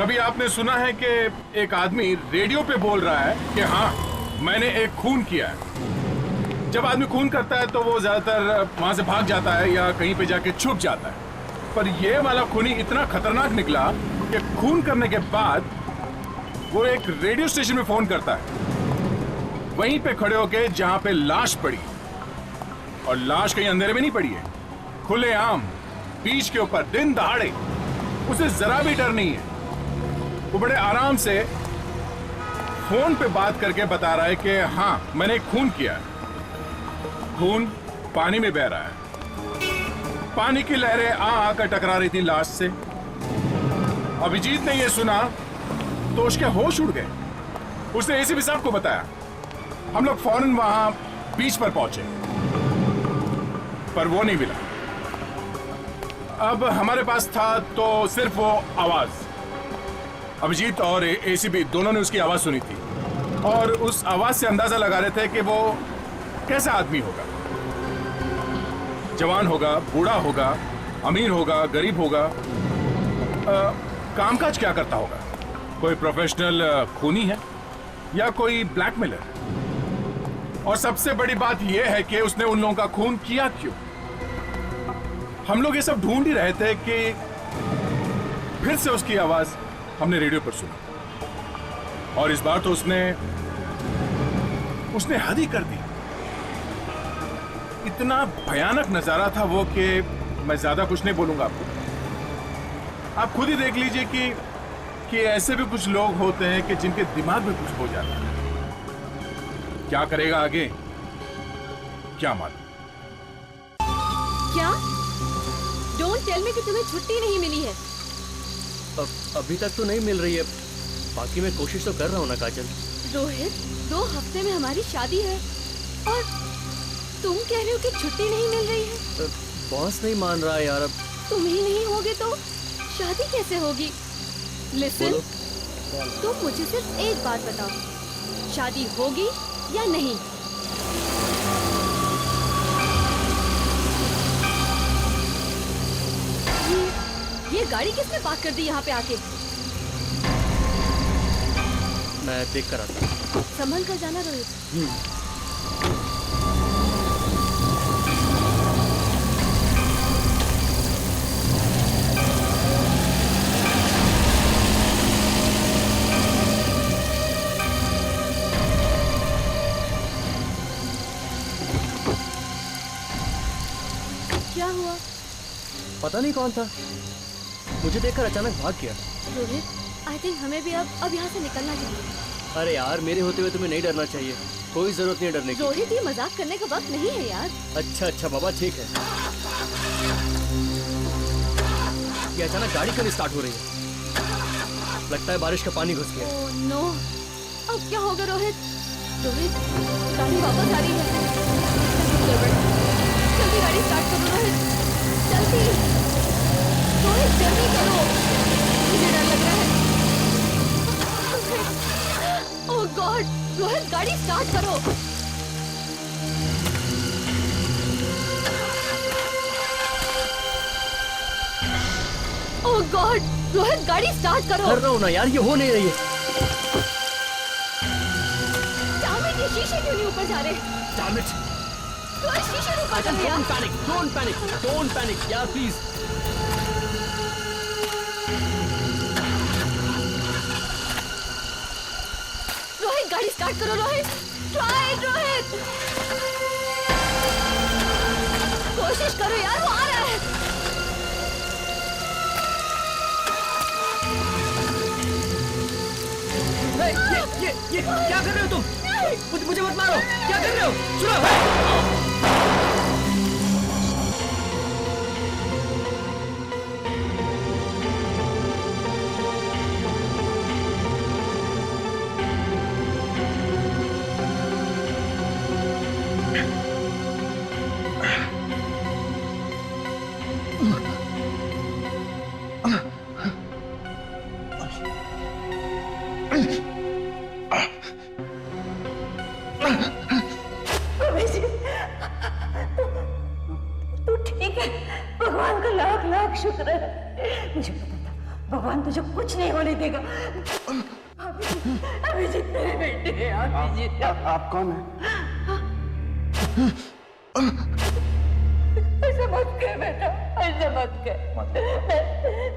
कभी आपने सुना है कि एक आदमी रेडियो पे बोल रहा है कि हाँ मैंने एक खून किया है। जब आदमी खून करता है तो वो ज्यादातर वहां से भाग जाता है या कहीं पे जाके छुप जाता है, पर ये वाला खूनी इतना खतरनाक निकला कि खून करने के बाद वो एक रेडियो स्टेशन में फोन करता है, वहीं पे खड़े होके जहां पे लाश पड़ी, और लाश कहीं अंधेरे में नहीं पड़ी है, खुलेआम बीच के ऊपर दिन दहाड़े। उसे जरा भी डर नहीं है। वो बड़े आराम से फोन पे बात करके बता रहा है कि हाँ मैंने एक खून किया है। खून पानी में बह रहा है, पानी की लहरें आकर टकरा रही थी लाश से। अभिजीत ने यह सुना तो उसके होश उड़ गए। उसने एसीपी साहब को बताया। हम लोग फौरन वहां बीच पर पहुंचे, पर वो नहीं मिला। अब हमारे पास था तो सिर्फ वो आवाज। अभिजीत और एसीपी दोनों ने उसकी आवाज सुनी थी और उस आवाज से अंदाजा लगा रहे थे कि वो कैसा आदमी होगा। जवान होगा, बूढ़ा होगा, अमीर होगा, गरीब होगा, कामकाज क्या करता होगा। कोई प्रोफेशनल खूनी है या कोई ब्लैकमेलर। और सबसे बड़ी बात यह है कि उसने उन लोगों का खून किया क्यों। हम लोग ये सब ढूंढ ही रहे थे कि फिर से उसकी आवाज हमने रेडियो पर सुनी, और इस बार तो उसने हद ही कर दी। इतना भयानक नजारा था वो कि मैं ज्यादा कुछ नहीं बोलूंगा आपको। आप खुद ही देख लीजिए कि ऐसे भी कुछ लोग होते हैं कि जिनके दिमाग में कुछ हो जाता है। क्या करेगा आगे क्या मालूम। क्या? डोंट टेल मी कि तुम्हें छुट्टी नहीं मिली है। अभी तक तो नहीं मिल रही है, बाकी मैं कोशिश तो कर रहा हूँ ना काजल। रोहित, 2 हफ्ते में हमारी शादी है और तुम कह रहे हो कि छुट्टी नहीं मिल रही है। बॉस नहीं मान रहा है यार। अब तुम ही नहीं होगे तो शादी कैसे होगी? लिसन, तुम मुझे सिर्फ एक बात बताओ, शादी होगी या नहीं? ये गाड़ी किसने पार्क कर दी यहाँ पे आके? मैं देख कर आता हूँ। संभल कर जाना रोहित। क्या हुआ? पता नहीं कौन था, मुझे देखकर अचानक भाग गया। रोहित, आई थिंक हमें भी अब यहाँ से निकलना चाहिए। अरे यार, मेरे होते हुए तुम्हें नहीं डरना चाहिए। कोई जरूरत नहीं है डरने की। रोहित, ये मजाक करने का वक्त नहीं है यार। अच्छा बाबा, ठीक है। ये अचानक गाड़ी क्यों स्टार्ट हो रही है? लगता है बारिश का पानी घुस गया। ओह नो, अब क्या होगा रोहित? रोहित, गाड़ी वापस आ रही है। जल्दी गाड़ी स्टार्ट करो रोहित, जल्दी। रोहित जल्दी करो, मुझे डर लग रहा है। ओह गॉड, रोहित गाड़ी स्टार्ट करो। ओह गॉड, रोहित गाड़ी स्टार्ट करो। कर रहा हूँ ना यार, ये हो नहीं रही है। डैमेट, ये शीशे क्यों नहीं ऊपर जा रहे? डैमेट, रोहित शीशे ऊपर कर दिया। डोंट पैनिक यार, प्लीज। रोहित गाड़ी स्टार्ट करो रोहित, ट्राई रोहित, कोशिश करो यार, वो आ रहा है। ये क्या कर रहे हो तुम? मुझे मत मारो, क्या कर रहे हो? सुनो। तू ठीक है? भगवान का लाख लाख शुक्र है। भगवान तुझे कुछ नहीं होने देगा। अभिजीत मेरे बेटे हैं, अभिजीत। आप कौन है? ऐसा मत कर बेटा, ऐसा मत कर।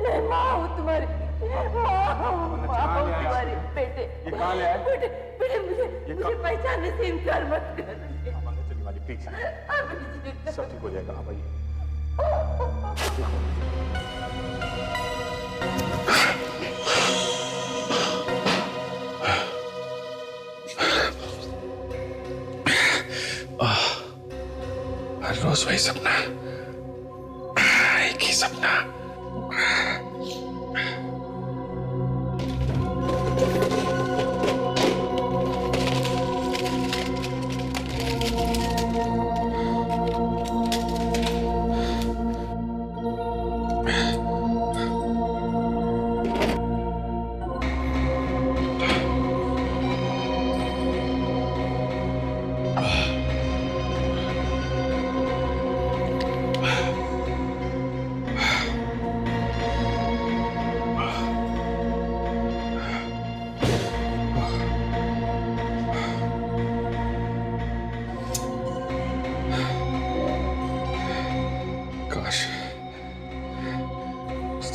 मैं माँ हूँ तुम्हारी, माँ हूँ तुम्हारी। बेटे ये कहाँ ले आए? बेटे मुझे पहचानने से इनकार मत कर। चलिए माजी प्लीज, अभिजीत सब ठीक हो जाएगा। आप आइए। हर रोज वही सपना, एक ही सपना।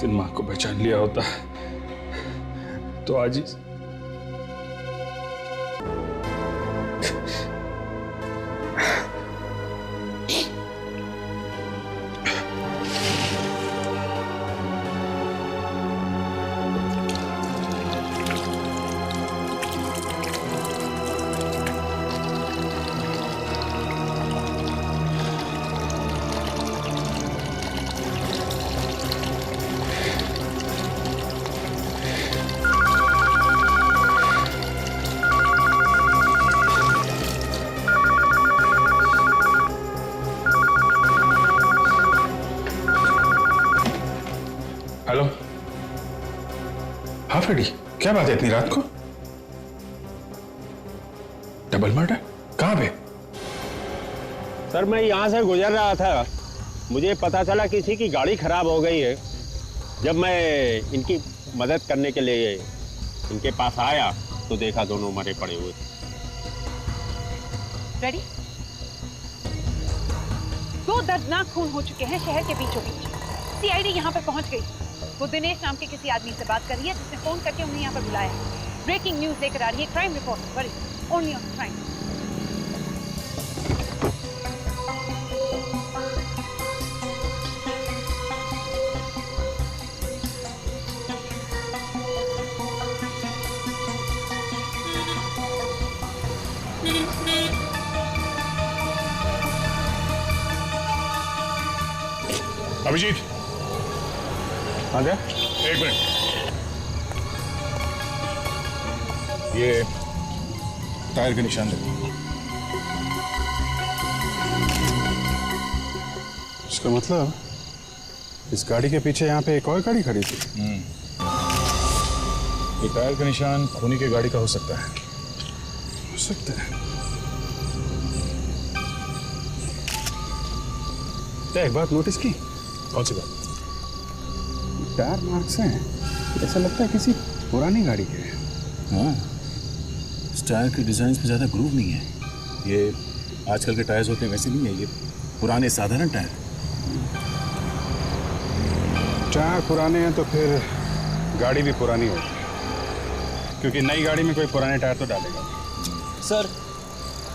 दिन मां को पहचान लिया होता तो आज ही हेलो। हाँ फ्रेडी, क्या बात है इतनी रात को? डबल मर्डर कहाँ पे? सर मैं यहाँ से गुजर रहा था, मुझे पता चला किसी की गाड़ी खराब हो गई है। जब मैं इनकी मदद करने के लिए इनके पास आया तो देखा दोनों मरे पड़े हुए थे। रेडी? 2 दर्दनाक खून हो चुके हैं शहर के बीचों बीच। सीआईडी यहाँ पर पहुँच गई। वो दिनेश नाम के किसी आदमी से बात कर रही है जिसने फोन करके उन्हें यहाँ पर बुलाया है। ब्रेकिंग न्यूज लेकर आ रही है, crime report, very only on crime. Abhijeet आ गया? 1 मिनट। ये टायर के निशान देखो। इसका मतलब इस गाड़ी के पीछे यहाँ पे एक और गाड़ी खड़ी थी। ये टायर का निशान खूनी की गाड़ी का हो सकता है। हो सकता है। क्या एक बात नोटिस की? कौन सी बात? टायर मार्क्स हैं, ऐसा लगता है किसी पुरानी गाड़ी के हैं। हाँ, इस टायर के डिजाइन में ज्यादा ग्रूव नहीं है। ये आजकल के टायर्स होते हैं वैसे नहीं है, ये पुराने साधारण टायर। टायर पुराने हैं तो फिर गाड़ी भी पुरानी होगी, क्योंकि नई गाड़ी में कोई पुराने टायर तो डालेगा। सर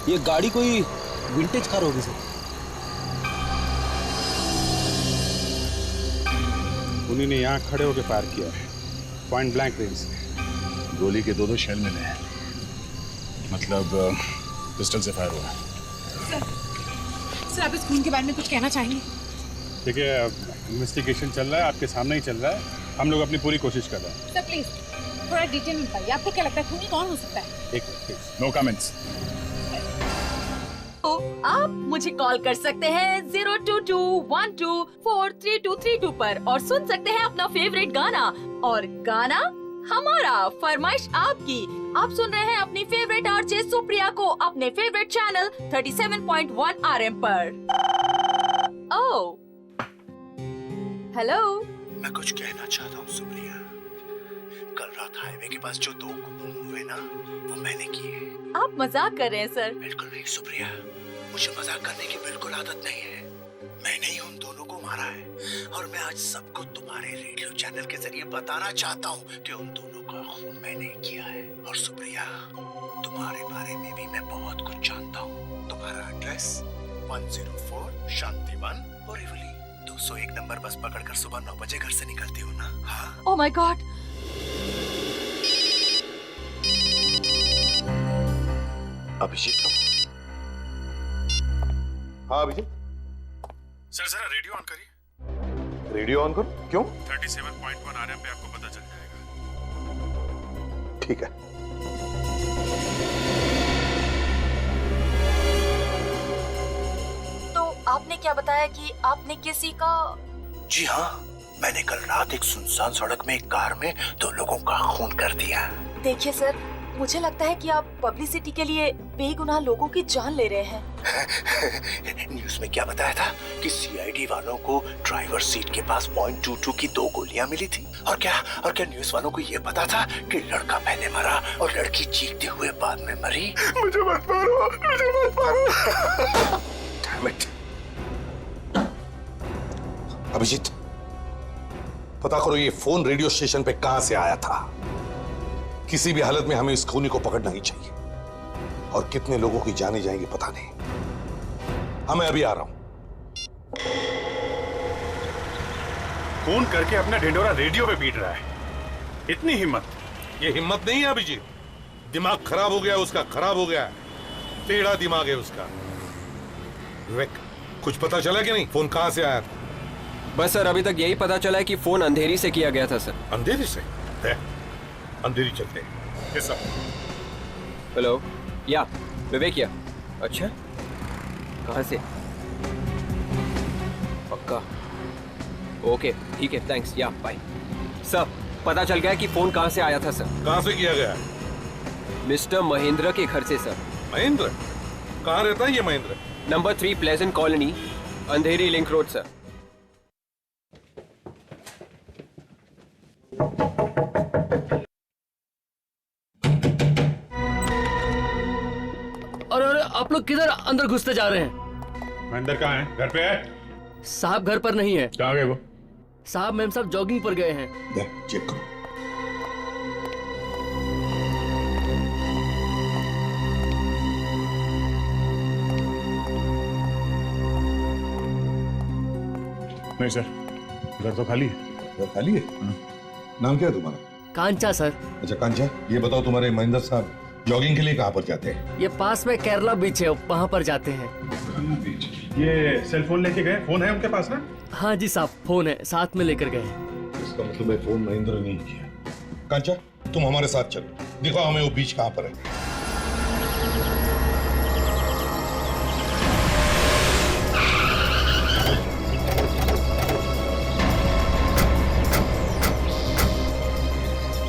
ये गाड़ी कोई विंटेज कार होगी सर। उन्हीं ने यहाँ खड़े होकर फायर किया है, पॉइंट ब्लैंक रेंज से। गोली के 2 शेल मिले हैं, मतलब पिस्टल से फायर हुआ है। सर आप इस खून के बारे में कुछ कहना चाहेंगे? देखिए, इन्वेस्टिगेशन चल रहा है, आपके सामने ही चल रहा है। हम लोग अपनी पूरी कोशिश कर रहे हैं। सर प्लीज थोड़ा डिटेल में बताइए, आपको क्या लगता है खूनी कौन हो सकता है? एक नो कमेंट्स। आप मुझे कॉल कर सकते हैं 02212432232 पर और सुन सकते हैं अपना फेवरेट गाना। और गाना हमारा, फरमाइश आपकी। आप सुन रहे हैं अपनी फेवरेट आरजे सुप्रिया को अपने फेवरेट चैनल 37.1 RM पर। ओह हेलो, मैं कुछ कहना चाहता हूँ सुप्रिया। कल रात हाईवे के पास जो 2 खून हुए ना, वो मैंने किए। आप मजाक कर रहे हैं सर? बिल्कुल नहीं सुप्रिया, मुझे मजाक करने की बिल्कुल आदत नहीं है। मैंने ही उन दोनों को मारा है और मैं आज सबको तुम्हारे रेडियो चैनल के जरिए बताना चाहता हूँ कि उन दोनों का खून मैंने किया है। और सुप्रिया, तुम्हारे बारे में भी मैं बहुत कुछ जानता हूँ। तुम्हारा एड्रेस 104 शांतिवन बोरीवली, 201 नंबर बस पकड़कर सुबह 9 बजे घर से निकलती हो ना? हाँ। Oh my god. अभिजीत, हाँ अभिजीत। सर जरा रेडियो ऑन करिए। रेडियो ऑन करो। क्यों? 37.1 आरएम पे आपको पता चल जाएगा। ठीक है। तो आपने क्या बताया कि आपने किसी का? जी हाँ, मैंने कल रात एक सुनसान सड़क में एक कार में 2 लोगों का खून कर दिया। देखिए सर, मुझे लगता है कि आप पब्लिसिटी के लिए बेगुनाह लोगों की जान ले रहे हैं। न्यूज़ में क्या बताया था कि सीआईडी वालों को ड्राइवर सीट के पास .22 की 2 गोलियां मिली थी। और क्या न्यूज़ वालों को ये पता था कि लड़का पहले मरा और लड़की चीखते हुए बाद में मरी। मुझे मत मारो, मुझे मत मारो। Damn it. अभिजीत, पता करो ये फोन रेडियो स्टेशन पे कहां से आया था। किसी भी हालत में हमें इस खूनी को पकड़ना ही चाहिए। और कितने लोगों की जाने जाएंगी पता नहीं। हाँ, मैं अभी आ रहा हूं। खून करके अपना ढिंडोरा रेडियो पे पीट रहा है। इतनी हिम्मत? ये हिम्मत नहीं है अभिजीत, दिमाग खराब हो गया उसका, खराब हो गया। टेढ़ा दिमाग है उसका। विवेक, कुछ पता चला कि नहीं? फोन कहां से आया था? बस सर, अभी तक यही पता चला है कि फोन अंधेरी से किया गया था सर। अंधेरी से? अंधेरी चलते हैं। हेलो, या विवेक या? अच्छा, कहाँ से? पक्का? ओके ठीक है, थैंक्स, या बाय। सर, पता चल गया कि फोन कहाँ से आया था सर। कहाँ से किया गया? मिस्टर महेंद्र के घर से सर। महेंद्र? कहाँ रहता है ये महेंद्र? नंबर 3 प्लेजेंट कॉलोनी, अंधेरी लिंक रोड सर। अरे आप लोग किधर अंदर घुसते जा रहे हैं? महेंद्र कहाँ है? घर पे है? साहब घर पर नहीं है। कहाँ गए वो? साहब मैम साहब जॉगिंग पर गए हैं। चेक करो। नहीं सर, घर तो खाली है। घर खाली है? नाम क्या है तुम्हारा? कांचा सर। अच्छा कांचा, ये बताओ तुम्हारे महेंद्र साहब जॉगिंग के लिए कहाँ पर जाते हैं? ये पास में केरला बीच है, वहाँ पर जाते हैं। ये सेल फोन लेके गए? फोन है उनके पास ना? हाँ जी साहब, फोन है, साथ में लेकर गए। इसका मतलब है फोन महेंद्र ने किया। कांचा, तुम हमारे साथ चलो, दिखाओ हमें वो बीच कहाँ पर है।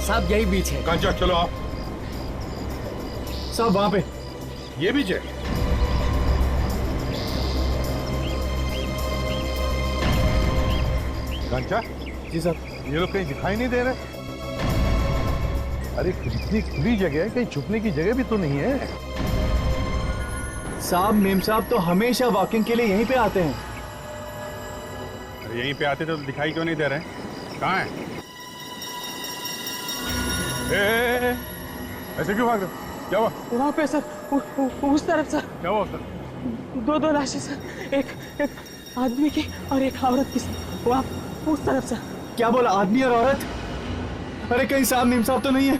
साहब यही बीच है। कांचा चलो आप। साहब वहाँ पे। ये बीच है? कांचा? जी साहब। ये लोग कहीं दिखाई नहीं दे रहे। अरे इतनी खुली जगह है, कहीं छुपने की जगह भी तो नहीं है। साहब मेम साहब तो हमेशा वॉकिंग के लिए यहीं पे आते हैं। अरे यहीं पे आते तो दिखाई क्यों नहीं दे रहे? कहाँ है? ऐसे क्यों भाग रहे हो? क्या हुआ? वहाँ पे सर, उस तरफ सर। क्या हुआ सर? दो लाशें सर, एक आदमी की और एक औरत की सर। वहाँ उस तरफ सर। क्या बोला, आदमी और औरत? अरे कहीं साहब नीम साहब तो नहीं है?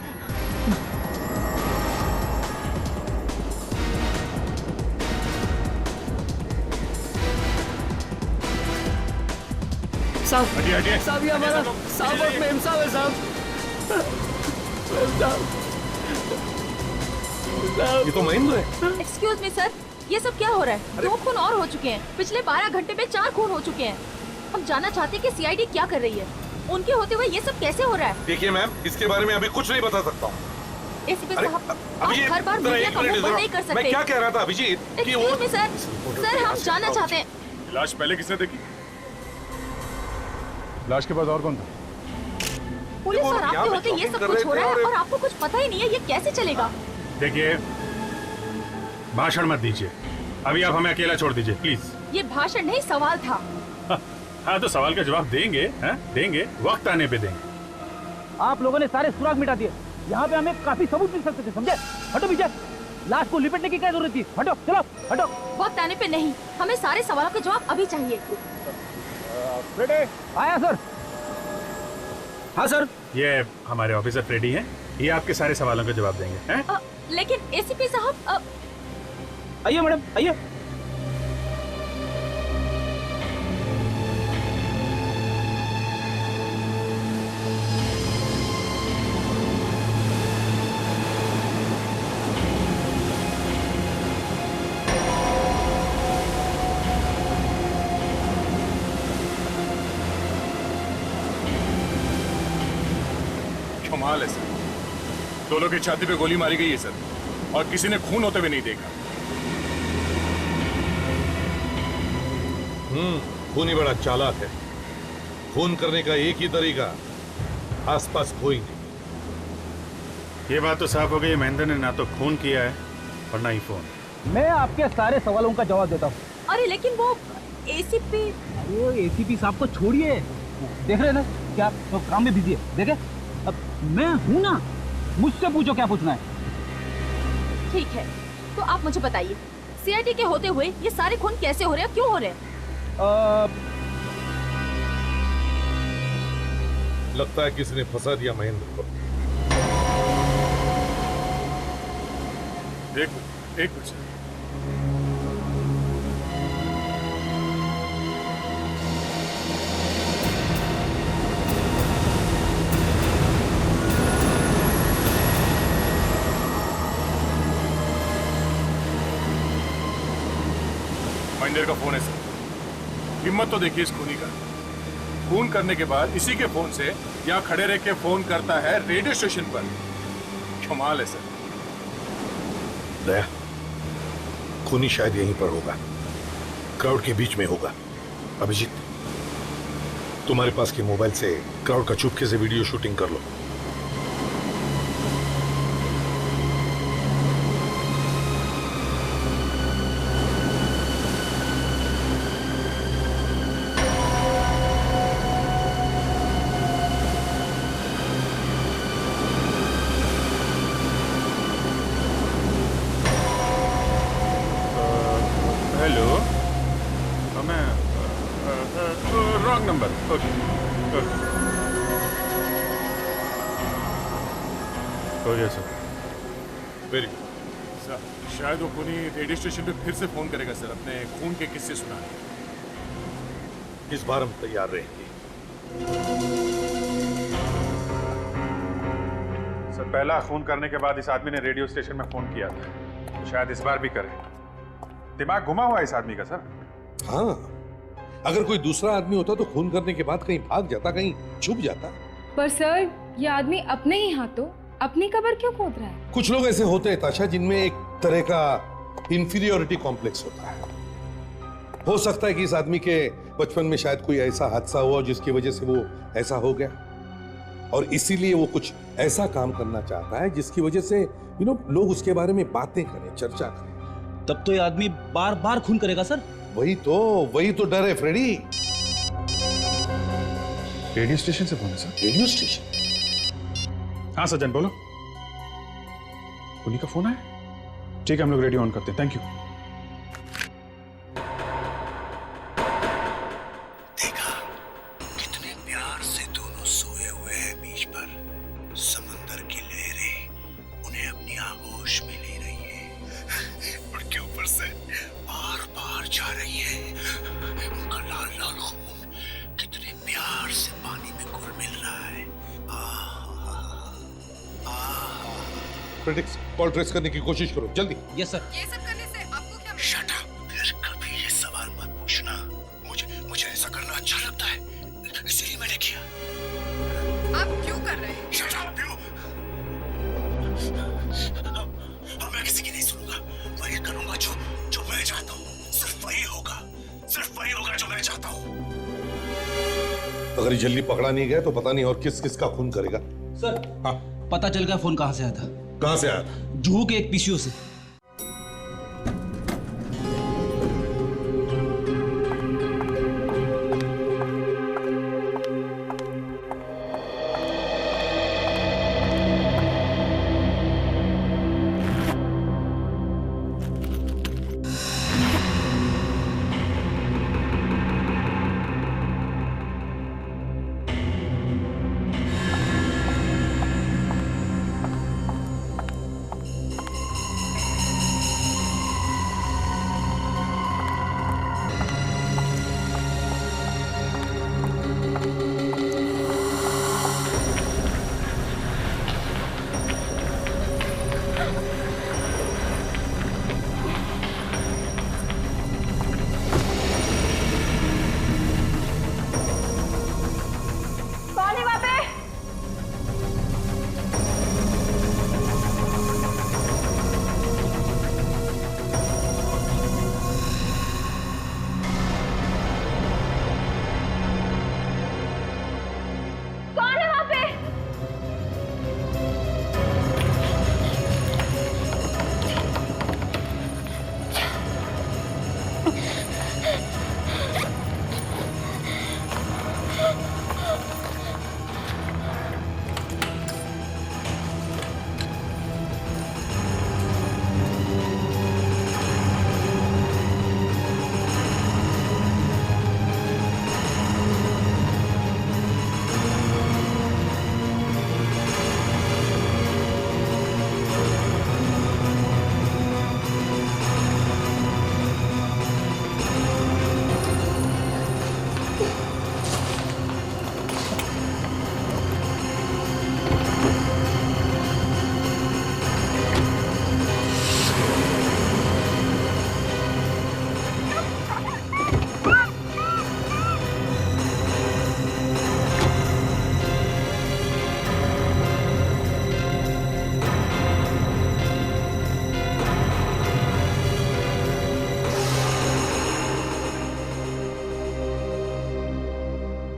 साहब ये हमारा साहब और मेम साहब है साहब। ये तो महेंद्र है। एक्सक्यूज मी सर, ये सब क्या हो रहा है? 2 खून और हो चुके हैं। पिछले 12 घंटे में 4 खून हो चुके हैं। हम जानना चाहते हैं कि सीआईडी क्या कर रही है। उनके होते हुए ये सब कैसे हो रहा है? देखिए मैम, इसके बारे में अभी कुछ नहीं बता सकता हूँ। एसीपी साहब, आप हर बार मीडिया का मुंह बंद नहीं कर सकते। मैं क्या कह रहा था अभिजीत कि वो... एक्सक्यूज मी सर, हम जानना चाहते हैं। लाश पहले किसने देखी? लाश के बाद और कौन था? पुलिस और आपके होते ये सब कुछ हो रहा है और आपको कुछ पता ही नहीं है, ये कैसे चलेगा? देखिए, भाषण मत दीजिए, अभी आप हमें अकेला छोड़ दीजिए प्लीज। ये भाषण नहीं, सवाल था। हाँ तो सवाल का जवाब देंगे, हैं? देंगे, वक्त आने पे देंगे। आप लोगों ने सारे सुराग मिटा दिए, यहाँ पे हमें काफी सबूत मिल सकते थे, समझे? हटो पीछे, लाश को लिपटने की क्या जरूरत थी? हटो, चलो, हटो। वक्त आने पे नहीं, हमें सारे सवालों के जवाब अभी चाहिए। आया सर। हाँ सर, ये हमारे ऑफिसर फ्रेडी हैं, ये आपके सारे सवालों के जवाब देंगे, हैं? लेकिन एसीपी साहब, आइए मैडम, आइए। कमाल है सर, दोनों की छाती पे गोली मारी गई है सर, और किसी ने खून होते हुए नहीं देखा। खून ही बड़ा चालाक है। खून करने का एक ही तरीका, आसपास कोई नहीं। ये बात तो साफ हो गई, महेंद्र ने ना तो खून किया है और ना ही फोन। मैं आपके सारे सवालों का जवाब देता हूँ। अरे लेकिन वो एसीपी, अरे एसीपी साहब को छोड़िए, देख रहे हैं ना क्या तो काम में बिजी है। देखे, अब मैं हूं ना, मुझसे पूछो क्या पूछना है। ठीक है, तो आप मुझे बताइए, सीआईडी के होते हुए ये सारे खून कैसे हो रहे हैं, क्यों हो रहे हैं? लगता है किसी ने फंसा दिया महेंद्र को। एक मिनट सर। महेंद्र का फोन है सर, हिम्मत तो देखिए इस खूनी का। खून करने के बाद इसी के फोन से यहाँ खड़े रह के फोन करता है रेडियो स्टेशन पर। कमाल है सर। दया, खूनी शायद यहीं पर होगा, क्राउड के बीच में होगा। अभिजीत, तुम्हारे पास के मोबाइल से क्राउड का चुपके से वीडियो शूटिंग कर लो। हेलो, मैं रॉन्ग नंबर। ओके हो गया सर। वेरी सर, शायद वो खूनी रेडियो स्टेशन पे फिर से फोन करेगा सर, अपने खून के किस्से सुनाने। इस बार हम तैयार रहेंगे। सर, पहला खून करने के बाद इस आदमी ने रेडियो स्टेशन में फोन किया था, तो शायद इस बार भी करे। दिमाग घुमा हुआ है इस आदमी का सर। हाँ, अगर कोई दूसरा आदमी होता तो खून करने के बाद कहीं भाग जाता, कहीं छुप जाता। पर सर, ये आदमी अपने ही हाथों अपनी कब्र क्यों खोद रहा है? कुछ लोग ऐसे होते हैं ताशा, जिनमें एक तरह का इंफीरियोरिटी कॉम्प्लेक्स होता है। हो सकता है कि इस आदमी के बचपन में शायद कोई ऐसा हादसा हुआ जिसकी वजह से वो ऐसा हो गया, और इसीलिए वो कुछ ऐसा काम करना चाहता है जिसकी वजह से लोग उसके बारे में बातें करें, चर्चा करें। तब तो ये आदमी बार बार खून करेगा सर। वही तो डर है फ्रेडी। रेडियो स्टेशन से फोन है सर? Radio station? हाँ सज्जन, बोलो। खूनी का फोन है? ठीक है, हम लोग रेडियो ऑन करते हैं। Thank you. देखा कितने प्यार से दोनों सोए हुए हैं बीच पर। समंदर की लहरें उन्हें अपनी आगोश में ले रही है, उनके ऊपर से बार बार जा रही है। उनका लाल लाल खून कितने प्यार से पानी में घुल मिल रहा है। प्रेडिक्स, कॉल ट्रेस करने की कोशिश करो जल्दी। Yes sir. ये सब करने से आपको क्या? शट अप, फिर कभी ये सवाल मत पूछना। मुझे ऐसा करना अच्छा लगता है, इसलिए मैंने किया। आप क्यों कर रहे हैं? Shut up you. अब मैं किसी की नहीं सुनूंगा, वही करूंगा जो मैं चाहता हूँ। सिर्फ वही होगा जो मैं चाहता हूँ। अगर ये जल्दी पकड़ा नहीं गया तो पता नहीं और किस किस का खून करेगा। सर हाँ पता चल गया फोन कहाँ से आया था। कहाँ से आया था? जुहू के एक पीसीओ से।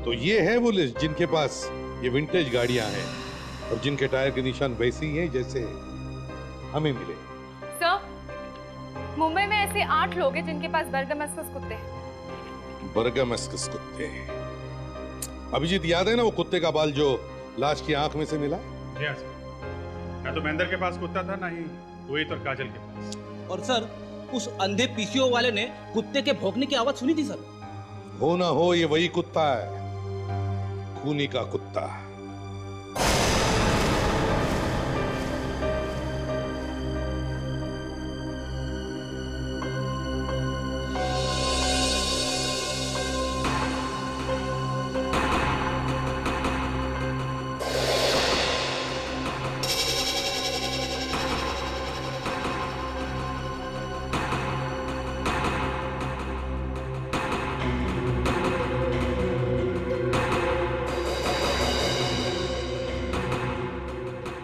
तो ये है वो लिस्ट जिनके पास ये विंटेज गाड़ियां हैं और जिनके टायर के निशान वैसे ही हैं जैसे हमें मिले। सर मुंबई में ऐसे 8 लोग हैं जिनके पास बर्गमस्कस कुत्ते हैं। बर्गमस्कस कुत्ते। अभिजीत याद है ना वो कुत्ते का बाल जो लाश की आंख में से मिला? जी हाँ सर। ना तो महेंद्र के पास कुत्ता था ना ही रोहित और काजल के पास। और सर उस अंधे पीसीओ वाले ने कुत्ते के भौंकने की आवाज सुनी थी सर। हो ना हो ये वही कुत्ता है, खूनी का कुत्ता।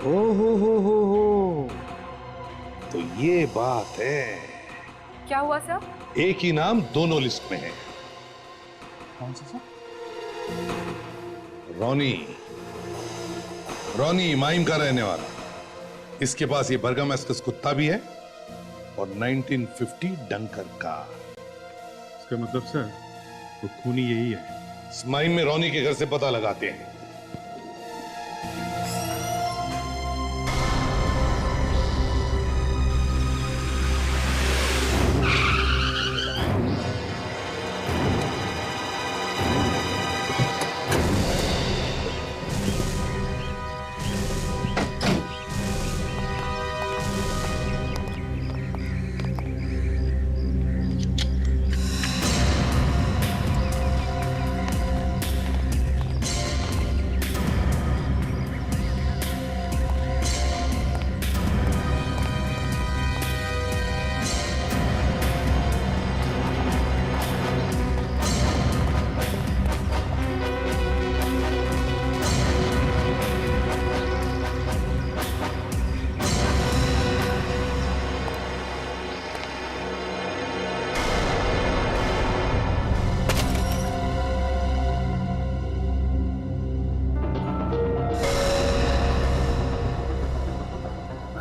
हो तो ये बात है। क्या हुआ सर? एक ही नाम दोनों लिस्ट में है। कौन सा सर? रॉनी। रॉनी माइम का रहने वाला। इसके पास ये बर्गमस्कस कुत्ता भी है और 1950 डंकर का। इसका मतलब सर वो खूनी यही है। इस माइम में रॉनी के घर से पता लगाते हैं।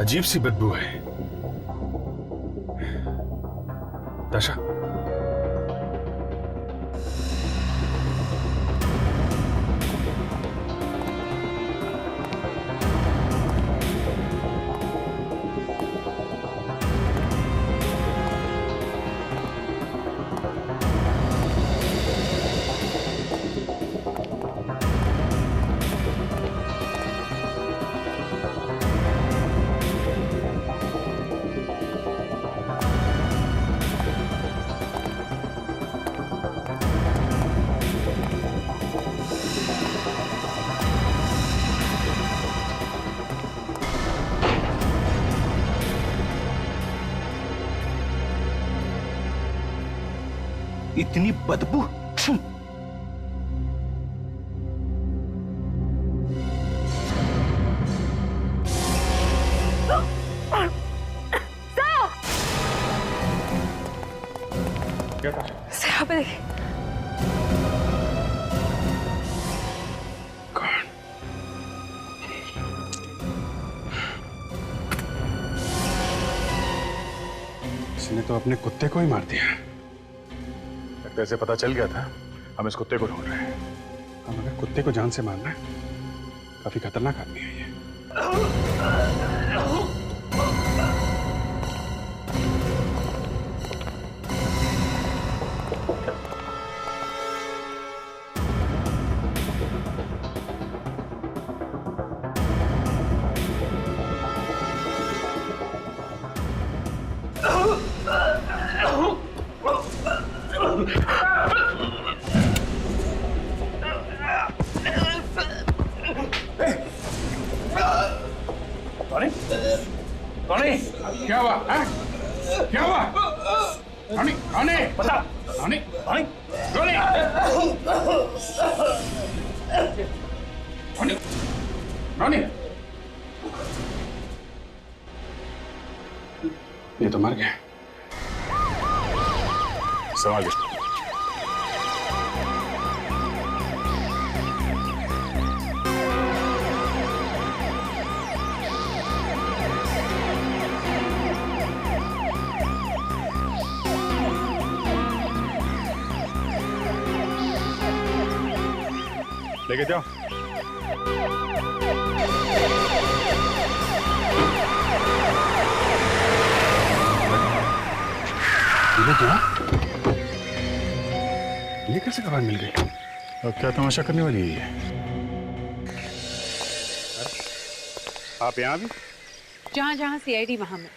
अजीब सी बदबू है। ताशा, इतनी बदबू। क्या था? यहाँ पे देखिए। इसने तो अपने कुत्ते को ही मार दिया। लगता है इसे पता चल गया था हम इस कुत्ते को ढूंढ रहे हैं। हम अगर कुत्ते को जान से मारना है, काफी खतरनाक आदमी है ये। क्या हुआ? क्या हुआ? रोनी, रोनी, बता। रोनी, रोनी, रोनी, रोनी, रोनी। ये तो मर गया। संभाल इसको। लेके जाओ। ये क्या? ये कैसे खबर मिल गई? अब क्या तमाशा करने वाली है ये? आप यहाँ भी? जहाँ जहाँ सीआईडी वहाँ में।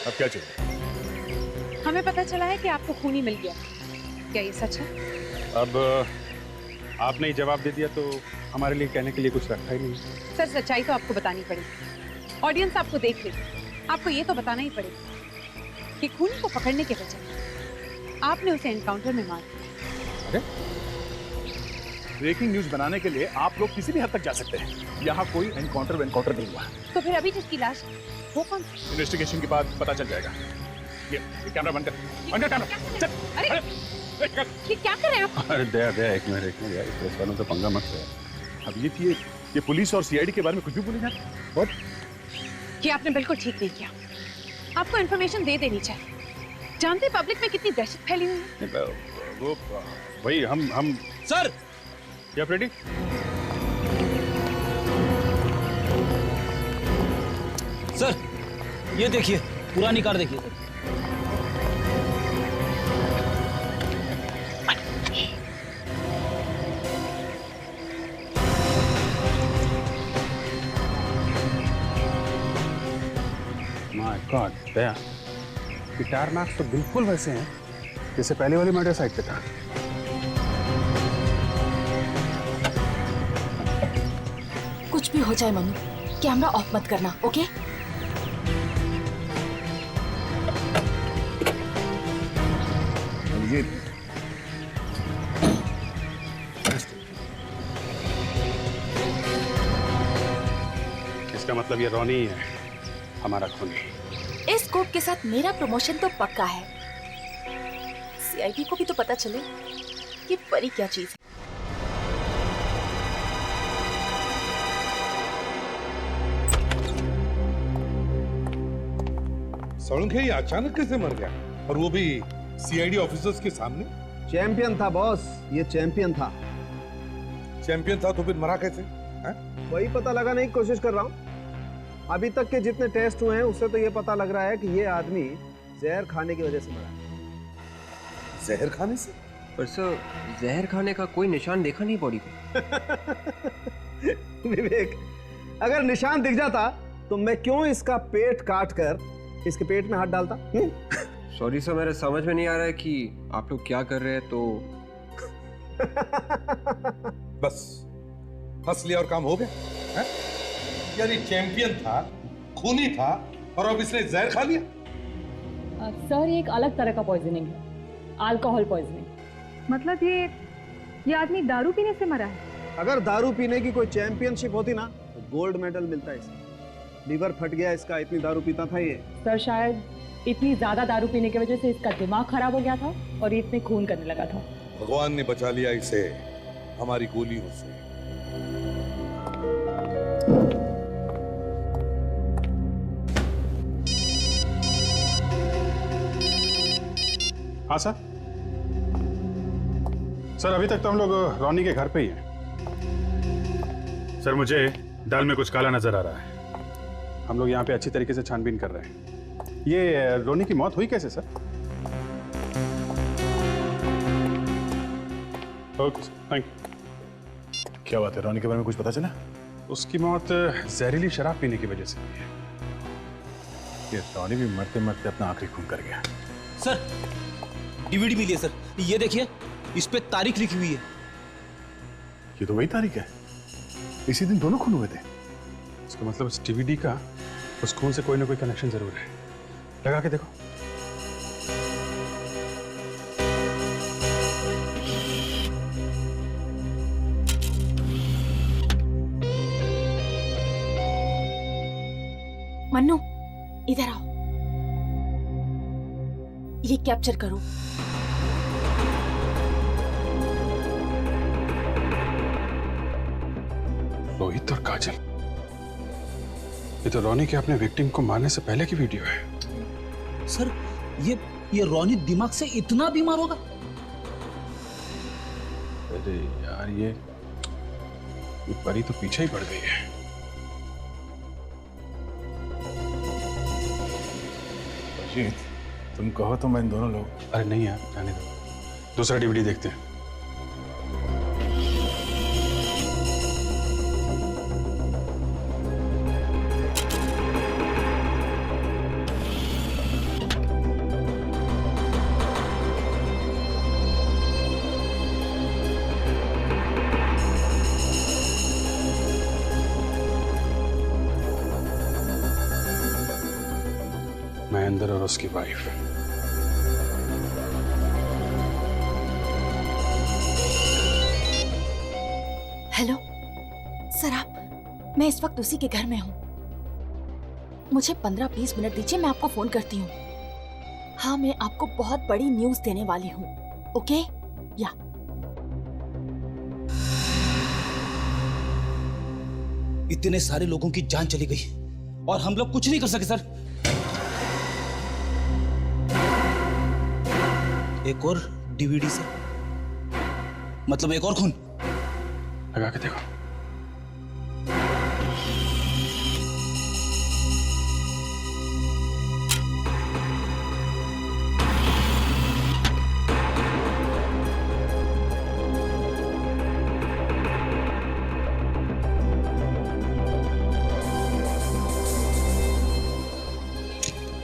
अब क्या चाहिए? हमें पता चला है कि आपको खूनी मिल गया। क्या ये सच है? अब आपने ही जवाब दे दिया तो हमारे लिए कहने के लिए कुछ रखा ही नहीं। सर, सच्चाई तो आपको बतानी पड़ेगी। ऑडियंस आपको देख लेगी। आपको ये तो बताना ही पड़ेगा कि खूनी को पकड़ने के बजाय आपने उसे एनकाउंटर में मार दिया। अरे, ब्रेकिंग न्यूज बनाने के लिए आप लोग किसी भी हद तक जा सकते हैं। यहाँ कोई एनकाउंटर नहीं हुआ। तो फिर अभी जिसकी लाश वो कौन? इन्वेस्टिगेशन के बाद पता चल जाएगा। ये कैमरा बंद कर। बंद कर कैमरा। चल। अरे ये क्या कर रहे हैं आप? अरे दया एक मिनट यार, प्रेस वालों से पंगा मत लो। अब ये पुलिस और सीआईडी के बारे में कुछ भी बोले जाए। और ये आपने बिल्कुल ठीक नहीं किया। आपको इन्फॉर्मेशन दे देनी चाहिए। जानते पब्लिक में कितनी दहशत फैली हुई है। वो वही हम सर, क्या रेडी? सर ये देखिए, पुरानी कार देखिए sir. My God, Daya, guitar marks तो बिल्कुल वैसे हैं जैसे पहले वाली मर्डर साइट पे था। कुछ भी हो जाए मनु, कैमरा ऑफ मत करना, ओके? ये इसका मतलब ये रोनी ही है, हमारा खूनी। इस कोप के साथ मेरा प्रमोशन तो पक्का है। सीआईडी को भी तो पता चले कि परी क्या चीज है। सड़क है, ये अचानक कैसे मर गया? और वो भी सीआईडी ऑफिसर्स के सामने? चैंपियन था बॉस, ये चैंपियन था। चैंपियन था तो फिर मरा कैसे? वही पता लगाने की कोशिश कर रहा हूँ। अभी तक के जितने टेस्ट हुए हैं उससे तो ये पता लग रहा है कि ये आदमी जहर खाने की वजह से मरा है। जहर खाने से? पर सर, जहर खाने का कोई निशान देखा नहीं बॉडी पे। विवेक, अगर निशान दिख जाता तो मैं क्यों इसका पेट काट कर इसके पेट में हाथ डालता? सॉरी सर, मेरे समझ में नहीं आ रहा है कि आप लोग क्या कर रहे हैं। तो बस हंस लिया और काम हो गया है? यानी चैंपियन था, खूनी था, और अब इसने जहर खा लिया। सर ये एक अलग तरह का पॉइजनिंग है, अल्कोहल पॉइजनिंग। मतलब ये आदमी दारू पीने से मरा है? अगर दारू पीने की कोई चैंपियनशिप होती ना तो गोल्ड मेडल मिलता है इसे। लीवर फट गया इसका, इतनी दारू पीता था ये। सर शायद इतनी ज्यादा दारू पीने की वजह से इसका दिमाग खराब हो गया था और ये इतने खून करने लगा था। भगवान ने बचा लिया इसे हमारी गोलियों से। हाँ सर। सर अभी तक तो हम लोग रोनी के घर पे ही हैं। सर मुझे दाल में कुछ काला नजर आ रहा है। हम लोग यहाँ पे अच्छी तरीके से छानबीन कर रहे हैं। ये रोनी की मौत हुई कैसे सर? Okay thank you. क्या बात है, रोनी के बारे में कुछ पता चला? उसकी मौत जहरीली शराब पीने की वजह से हुई है। ये रोनी भी मरते मरते अपना आखिरी खून कर गया। सर डीवीडी मिली है सर, ये देखिए, इस पे तारीख लिखी हुई है। ये तो वही तारीख है, इसी दिन दोनों खून हुए थे। इसका मतलब इस डीवीडी का उस खून से कोई ना कोई कनेक्शन जरूर है। लगा के देखो। मन्नू इधर आओ, ये कैप्चर करो। रोहित और काजल, ये तो रोनी के अपने विक्टिम को मारने से पहले की वीडियो है। सर ये रोनी दिमाग से इतना बीमार होगा? अरे यार ये परी तो पीछे ही पड़ गई है। अजीत, तुम कहो तो मैं इन दोनों लोग। अरे नहीं यार, जाने दो, दूसरा डीवीडी देखते हैं। महेंद्र और उसकी वाइफ। हेलो सर, मैं इस वक्त उसी के घर में हूँ। मुझे 15-20 मिनट दीजिए, मैं आपको फोन करती हूँ। हाँ, मैं आपको बहुत बड़ी न्यूज़ देने वाली हूँ। ओके या इतने सारे लोगों की जान चली गई और हम लोग कुछ नहीं कर सके सर। एक और डीवीडी से मतलब एक और खून। लगा के देखो।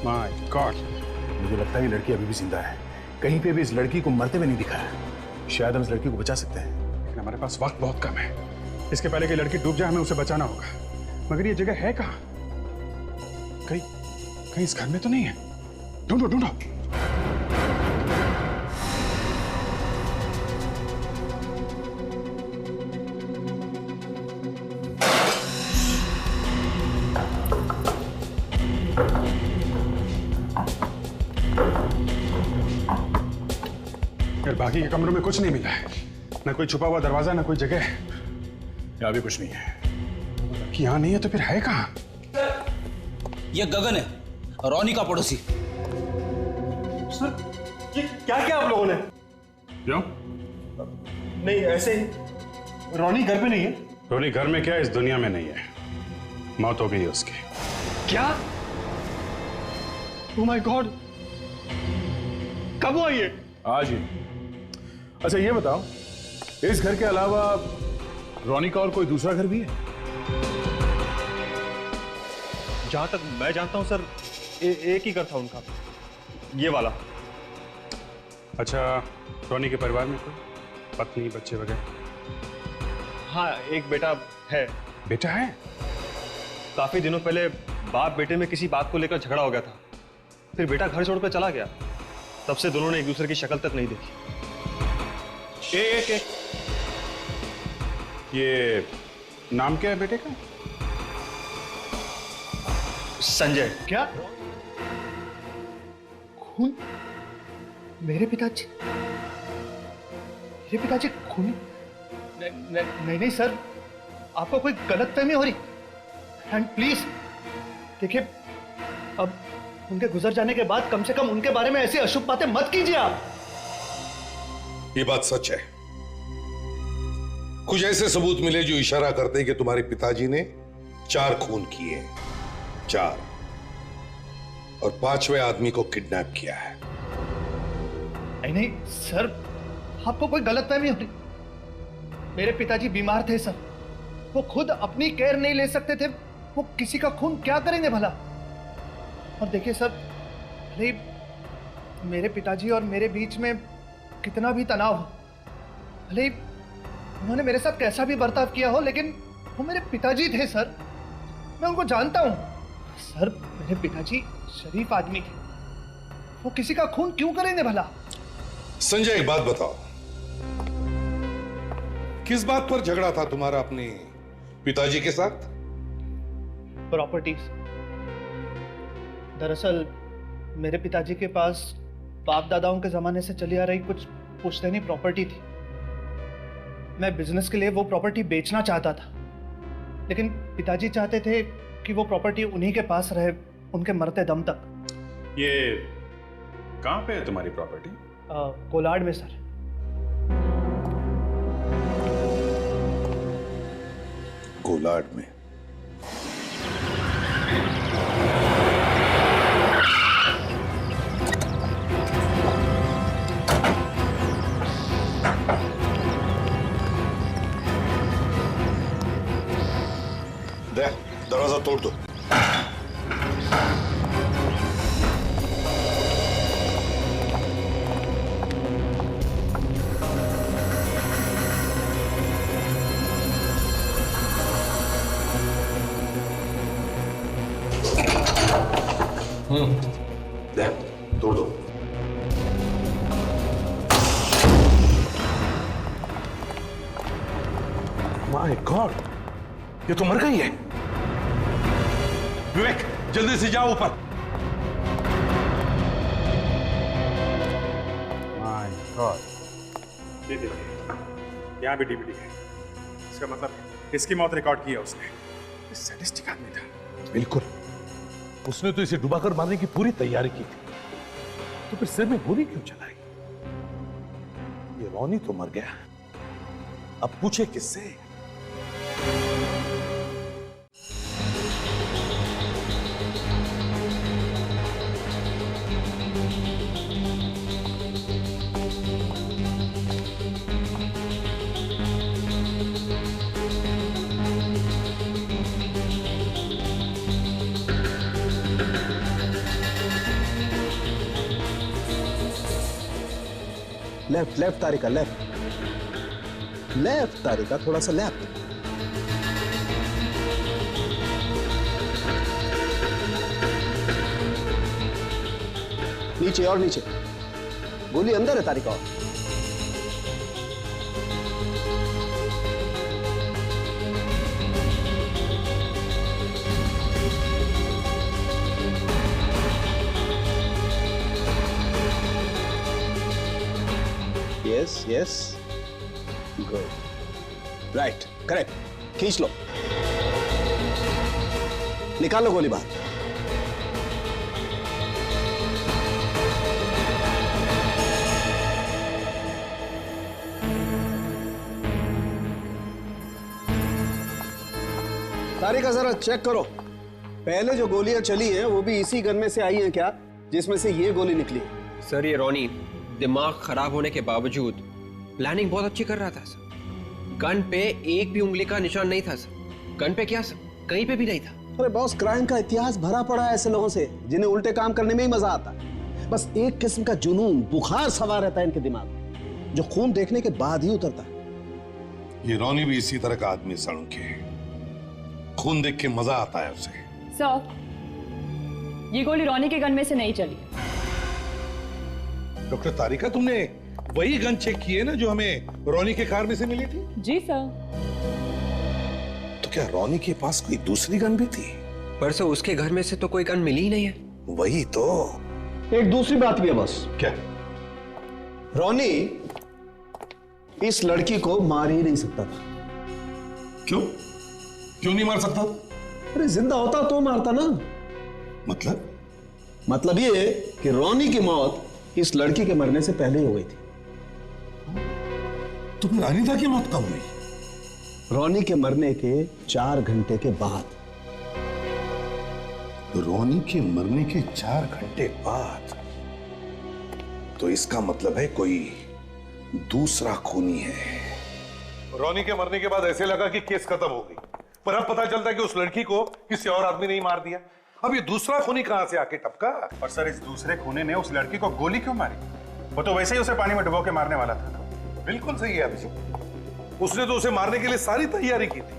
माय गॉड, मुझे लगता है ये लड़की अभी भी जिंदा है। कहीं पे भी इस लड़की को मरते हुए नहीं दिखा है। शायद हम इस लड़की को बचा सकते हैं, लेकिन हमारे पास वक्त बहुत कम है। इसके पहले कि लड़की डूब जाए, हमें उसे बचाना होगा। मगर ये जगह है कहाँ? कहीं इस घर में तो नहीं है। ढूंढो ढूंढो। यार बाकी के कमरों में कुछ नहीं मिला है, ना कोई छुपा हुआ दरवाजा, ना कोई जगह। यहाँ भी कुछ नहीं है। कि यहाँ नहीं है तो फिर है कहाँ? ये गगन है, रोनी का पड़ोसी। सर ये क्या किया आप लोगों ने? क्यों? नहीं ऐसे ही। रोनी घर पे नहीं है? रोनी घर में क्या, इस दुनिया में नहीं है। मौत हो गई है उसकी। क्या? ओह माय गॉड, कब हुआ ये? आज ही। अच्छा ये बताओ, इस घर के अलावा रोनी का और कोई दूसरा घर भी है? जहां तक मैं जानता हूं सर, एक ही घर था उनका, ये वाला। अच्छा, रोनी के परिवार में कोई पत्नी बच्चे वगैरह? हाँ, एक बेटा है। बेटा है? काफी दिनों पहले बाप बेटे में किसी बात को लेकर झगड़ा हो गया था, फिर बेटा घर छोड़कर चला गया। तब से दोनों ने एक दूसरे की शक्ल तक नहीं देखी। एक ये नाम क्या है बेटे का? संजय। क्या? खून? मेरे पिताजी? मेरे पिताजी खून? नहीं सर, आपको कोई गलतफहमी हो रही। एंड प्लीज देखिए, अब उनके गुजर जाने के बाद कम से कम उनके बारे में ऐसी अशुभ बातें मत कीजिए आप। ये बात सच है। कुछ ऐसे सबूत मिले जो इशारा करते हैं कि तुम्हारे पिताजी ने 4 खून किए हैं, 4, और 5वें आदमी को किडनैप किया है। नहीं सर, आपको कोई गलतफहमी हो रही। मेरे पिताजी बीमार थे सर, वो खुद अपनी केयर नहीं ले सकते थे, वो किसी का खून क्या करेंगे भला। और देखिए सर, भले मेरे पिताजी और मेरे बीच में कितना भी तनाव हो, भले उन्होंने मेरे साथ कैसा भी बर्ताव किया हो, लेकिन वो मेरे पिताजी थे सर, मैं उनको जानता हूं। सर मेरे पिताजी शरीफ आदमी थे, वो किसी का खून क्यों करेंगे भला। संजय एक बात बताओ, किस बात पर झगड़ा था तुम्हारा अपने पिताजी के साथ? प्रॉपर्टीज। दरअसल मेरे पिताजी के पास बाप दादाओं के जमाने से चली आ रही कुछ पुश्तैनी प्रॉपर्टी थी। मैं बिजनेस के लिए वो प्रॉपर्टी बेचना चाहता था, लेकिन पिताजी चाहते थे कि वो प्रॉपर्टी उन्हीं के पास रहे उनके मरते दम तक। ये कहां पे है तुम्हारी प्रॉपर्टी? कोलाड में सर। कोलाड में? दे, दरवाजा तोड़ दो। दे, तोड़ दो। माय गॉड, ये तो मर गई है। विवेक जल्दी से जाओ ऊपर। माय गॉड, ये देखिए, यहाँ भी डीवीडी है। इसका मतलब इसकी मौत रिकॉर्ड की है उसने। सैडिस्टिक आदमी था। बिल्कुल, उसने तो इसे डुबाकर मारने की पूरी तैयारी की थी, तो फिर सिर में गोली क्यों चलाई? ये रोनी तो मर गया, अब पूछे किससे? Left left Tarika, left left Tarika, थोड़ा सा लेफ्ट। नीचे और नीचे, गोली अंदर है Tarika. Yes yes, good, right, correct. खींच लो, निकाल लो गोली बाहर। तारिका जरा चेक करो, पहले जो गोलियां चली हैं वो भी इसी गन में से आई हैं क्या, जिसमें से ये गोली निकली है? सर ये रॉनी दिमाग खराब होने के बावजूद प्लानिंग बहुत अच्छी कर रहा था सर। गन पे एक भी उंगली का निशान नहीं था सर। गन पे क्या सर, कहीं पे भी नहीं था। अरे बॉस, क्राइम का इतिहास भरा पड़ा है ऐसे लोगों से जिन्हें उल्टे काम करने में ही मजा आता है। बस एक किस्म का जुनून, बुखार सवार रहता है इनके दिमाग में, जो खून देखने के बाद ही उतरता है। ये रॉनी भी इसी तरह का आदमी सड़ू के, खून देख के मजा आता है उसे। सर, ये गोली रॉनी के गन में से नहीं चली। डॉक्टर तारिका, तुमने वही गन चेक की है ना जो हमें रॉनी के कार में से मिली थी? जी सर। तो क्या रॉनी के पास कोई दूसरी गन भी थी? पर सर उसके घर में से तो कोई गन मिली ही नहीं है। वही तो। एक दूसरी बात भी है बॉस। क्या? रॉनी इस लड़की को मार ही नहीं सकता था। क्यों? क्यों नहीं मार सकता? अरे जिंदा होता तो मारता ना। मतलब ये कि रॉनी की मौत इस लड़की के मरने से पहले ही हो गई थी। तो फिर अनीता की मौत कब हुई? रॉनी के मरने के 4 घंटे के बाद। रॉनी के मरने के 4 घंटे बाद? तो इसका मतलब है कोई दूसरा खूनी है। रॉनी के मरने के बाद ऐसे लगा कि केस खत्म हो गई, पर अब पता चलता है कि उस लड़की को किसी और आदमी ने ही मार दिया। अब ये दूसरा खूनी कहां से आके टपका? और सर इस दूसरे खूनी ने उस लड़की को गोली क्यों मारी? वो तो वैसे ही उसे पानी में डुबो के मारने वाला था। बिल्कुल सही है अभिषेक, उसने तो उसे मारने के लिए सारी तैयारी की थी,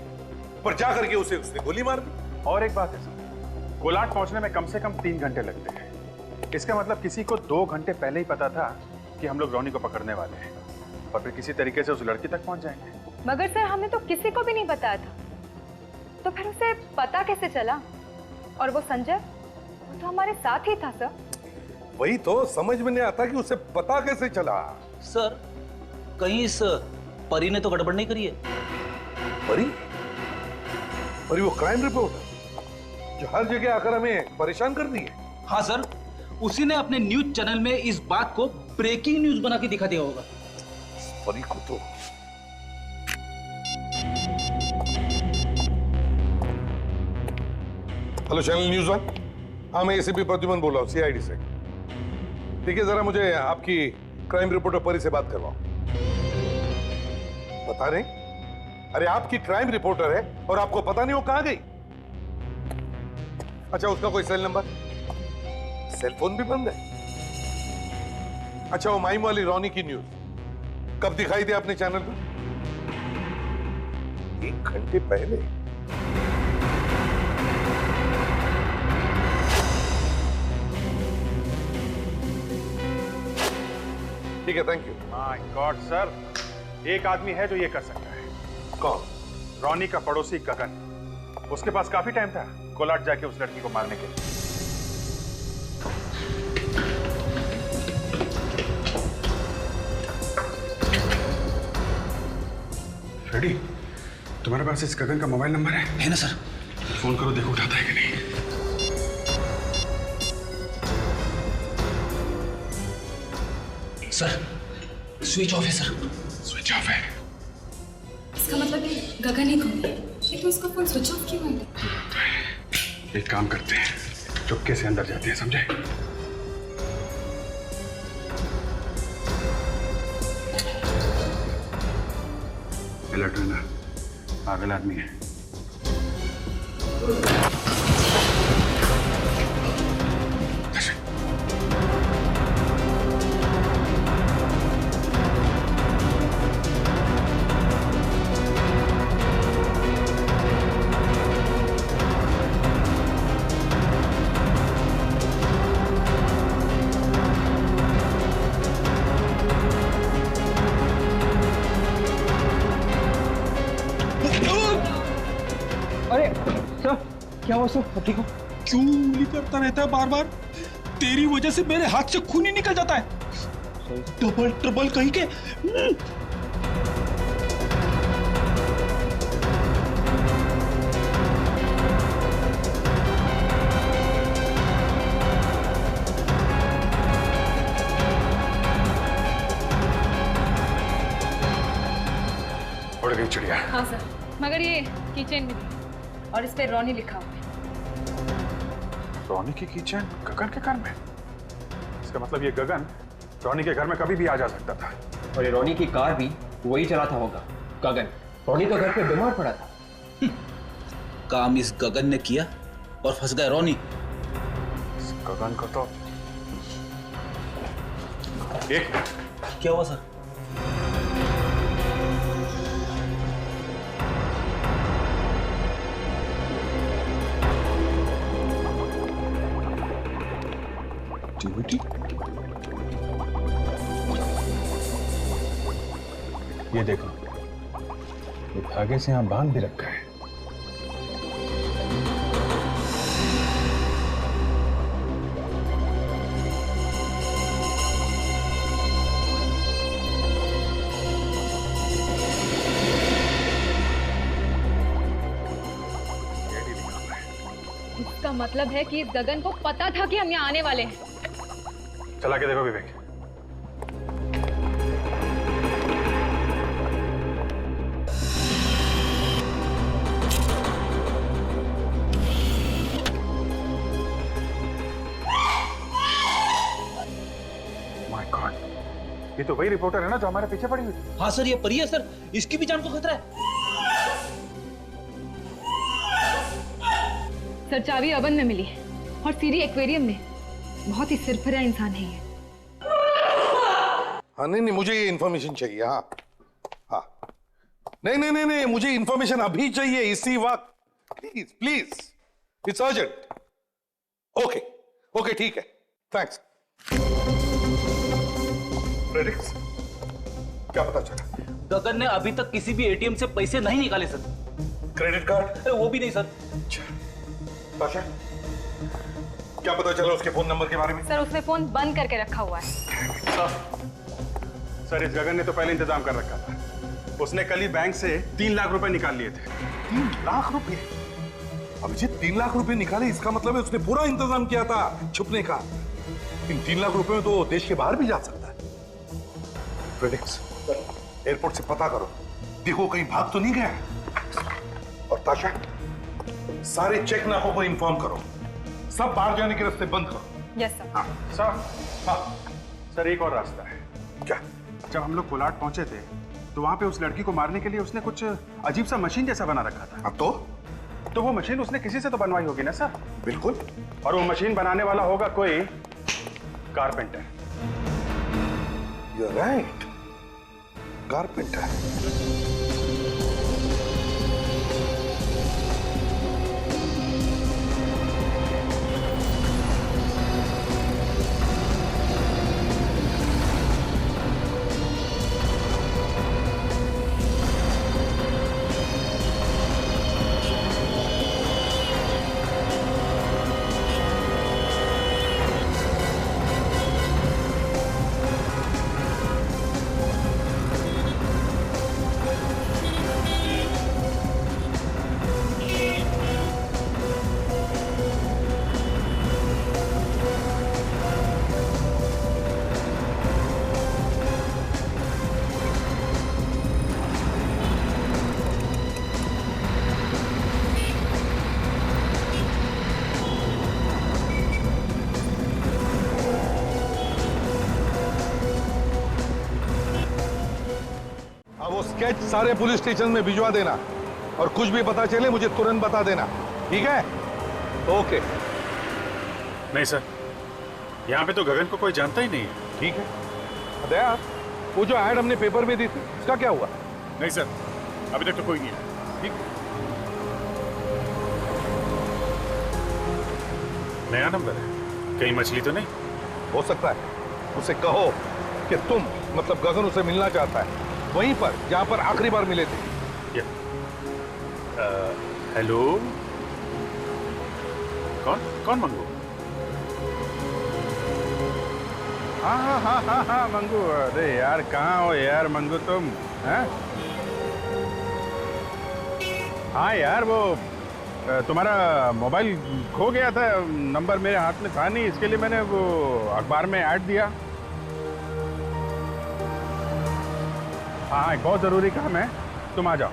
पर जा करके उसने गोली मार दी। और एक बात है सर, कोलाट पहुंचने में कम से कम 3 घंटे लगते हैं। इसका मतलब किसी को 2 घंटे पहले ही पता था कि हम लोग रॉनी को पकड़ने वाले हैं, और फिर किसी तरीके से उस लड़की तक पहुंच जाएंगे। मगर सर हमें तो किसी को भी नहीं बताया था, तो फिर उसे पता कैसे चला? और वो संजय, वो तो हमारे साथ ही था सर। वही तो समझ में नहीं आता कि उसे पता कैसे चला। सर कहीं इस परी ने तो गड़बड़ नहीं करी है? परी? परी वो क्राइम रिपोर्टर जो हर जगह आकर हमें परेशान कर दी है? हाँ सर, उसी ने अपने न्यूज चैनल में इस बात को ब्रेकिंग न्यूज बना के दिखा दिया होगा। परी को तो हेलो चैनल न्यूज़ 1। हाँ, मैं एसीपी प्रद्युमन बोल रहा हूँ सीआईडी से। देखिए जरा मुझे आपकी क्राइम रिपोर्टर परी से बात करवाओ। बता रहे? अरे आपकी क्राइम रिपोर्टर है और आपको पता नहीं वो कहां गई? अच्छा, उसका कोई सेल नंबर? सेल फोन भी बंद है। अच्छा, वो माइम वाली रॉनी की न्यूज कब दिखाई थी आपने चैनल पर? 1 घंटे पहले। ठीक है, thank you. My God sir, एक आदमी है जो ये कर सकता है। कौन? रॉनी का पड़ोसी गगन। उसके पास काफी टाइम था कोलाट जाके उस लड़की को मारने के लिए। फ्रेडी, तुम्हारे पास इस गगन का मोबाइल नंबर है? है ना सर। फोन करो, देखो उठाता है कि नहीं। सर स्विच ऑफ है सर। स्विच ऑफ है? इसका मतलब है गगन ही खो गया। लेकिन उसका फोन स्विच ऑफ क्यों है? एक काम करते हैं, चुपके से अंदर जाते हैं, समझे? अलर्ट रहना, पागल आदमी है। क्या हुआ सर? ठीक हो? क्यों उंगली करता रहता है बार बार? तेरी वजह से मेरे हाथ से खून ही निकल जाता है। डबल ट्रबल कहीं के। उड़ गई चिड़िया। हाँ सर, मगर ये कीचेन भी थी। और इस पे रोनी लिखा हुआ है। रोनी की कीचेन गगन के घर में? इसका मतलब ये गगन रोनी के घर में कभी भी आ जा सकता था। और ये रोनी की कार भी वही चलाता होगा, गगन। रोनी तो घर पे बीमार पड़ा था। काम इस गगन ने किया और फंस गए रोनी। इस गगन को तो एक क्या हुआ सर? एक्टिविटी? ये देखो, ये धागे से यहां बांध भी रखा है। इसका मतलब है कि इस गगन को पता था कि हम यहाँ आने वाले हैं। चला के देखो विवेक। माय गॉड, ये तो वही रिपोर्टर है ना जो हमारे पीछे पड़ी हुई थी। हाँ सर, ये परी है सर। इसकी भी जान को खतरा है। सर, चाबी अवन में मिली है और सीरी एक्वेरियम में। बहुत ही सिरफिरा इंसान है ये। हाँ नहीं, मुझे ये इन्फॉर्मेशन चाहिए। हाँ हाँ, नहीं, मुझे इन्फॉर्मेशन अभी चाहिए, इसी वक्त। Please please, it's urgent. Okay okay, ठीक है, थैंक्स। प्रेडिक्स, क्या पता चला? गगन ने अभी तक किसी भी एटीएम से पैसे नहीं निकाले सर। Credit card? वो भी नहीं सर। ताशा, क्या पता चला उसके फोन नंबर के बारे में? सर, उसने फोन बंद करके रखा हुआ है। सर, इस गगन ने तो पहले इंतजाम कर रखा था। उसने कल ही बैंक से 3 लाख रुपए निकाल लिए थे। 3 लाख रुपए? अभिजीत, 3 लाख रुपए निकाले, इसका मतलब है उसने पूरा इंतजाम किया था छुपने का। इन 3 लाख रुपए में तो देश के बाहर भी जा सकता है। प्रेडिक्स, एयरपोर्ट से पता करो, देखो कहीं भाग तो नहीं गया। और ताशा, सारे चेक नाकों को इन्फॉर्म करो, सब बाहर जाने के रास्ते बंद करो। Yes sir. हाँ सर। हाँ सर, एक और रास्ता है। क्या? जब हम लोग कोलाड पहुंचे थे तो वहां पे उस लड़की को मारने के लिए उसने कुछ अजीब सा मशीन जैसा बना रखा था। अब तो वो मशीन उसने किसी से तो बनवाई होगी ना सर? बिल्कुल। और वो मशीन बनाने वाला होगा कोई carpenter. You are right, carpenter. Sketch सारे पुलिस स्टेशन में भिजवा देना और कुछ भी पता चले मुझे तुरंत बता देना, ठीक है? ओके। नहीं सर, यहाँ पे तो गगन को कोई जानता ही नहीं है। ठीक है। दया, वो जो ऐड हमने पेपर में दी थी, उसका क्या हुआ? नहीं सर, अभी तक तो कोई नहीं है। ठीक। नया नंबर है, कहीं मछली तो नहीं? हो सकता है। उसे कहो कि तुम मतलब गगन उसे मिलना चाहता है, वहीं पर जहां पर आखिरी बार मिले थे। हेलो, कौन मंगू? हाँ मंगू। अरे यार, कहाँ हो यार मंगू तुम? हैं? हाँ यार, वो तुम्हारा मोबाइल खो गया था, नंबर मेरे हाथ में था नहीं, इसके लिए मैंने वो अखबार में ऐड दिया। हाँ, एक बहुत जरूरी काम है, तुम आ जाओ।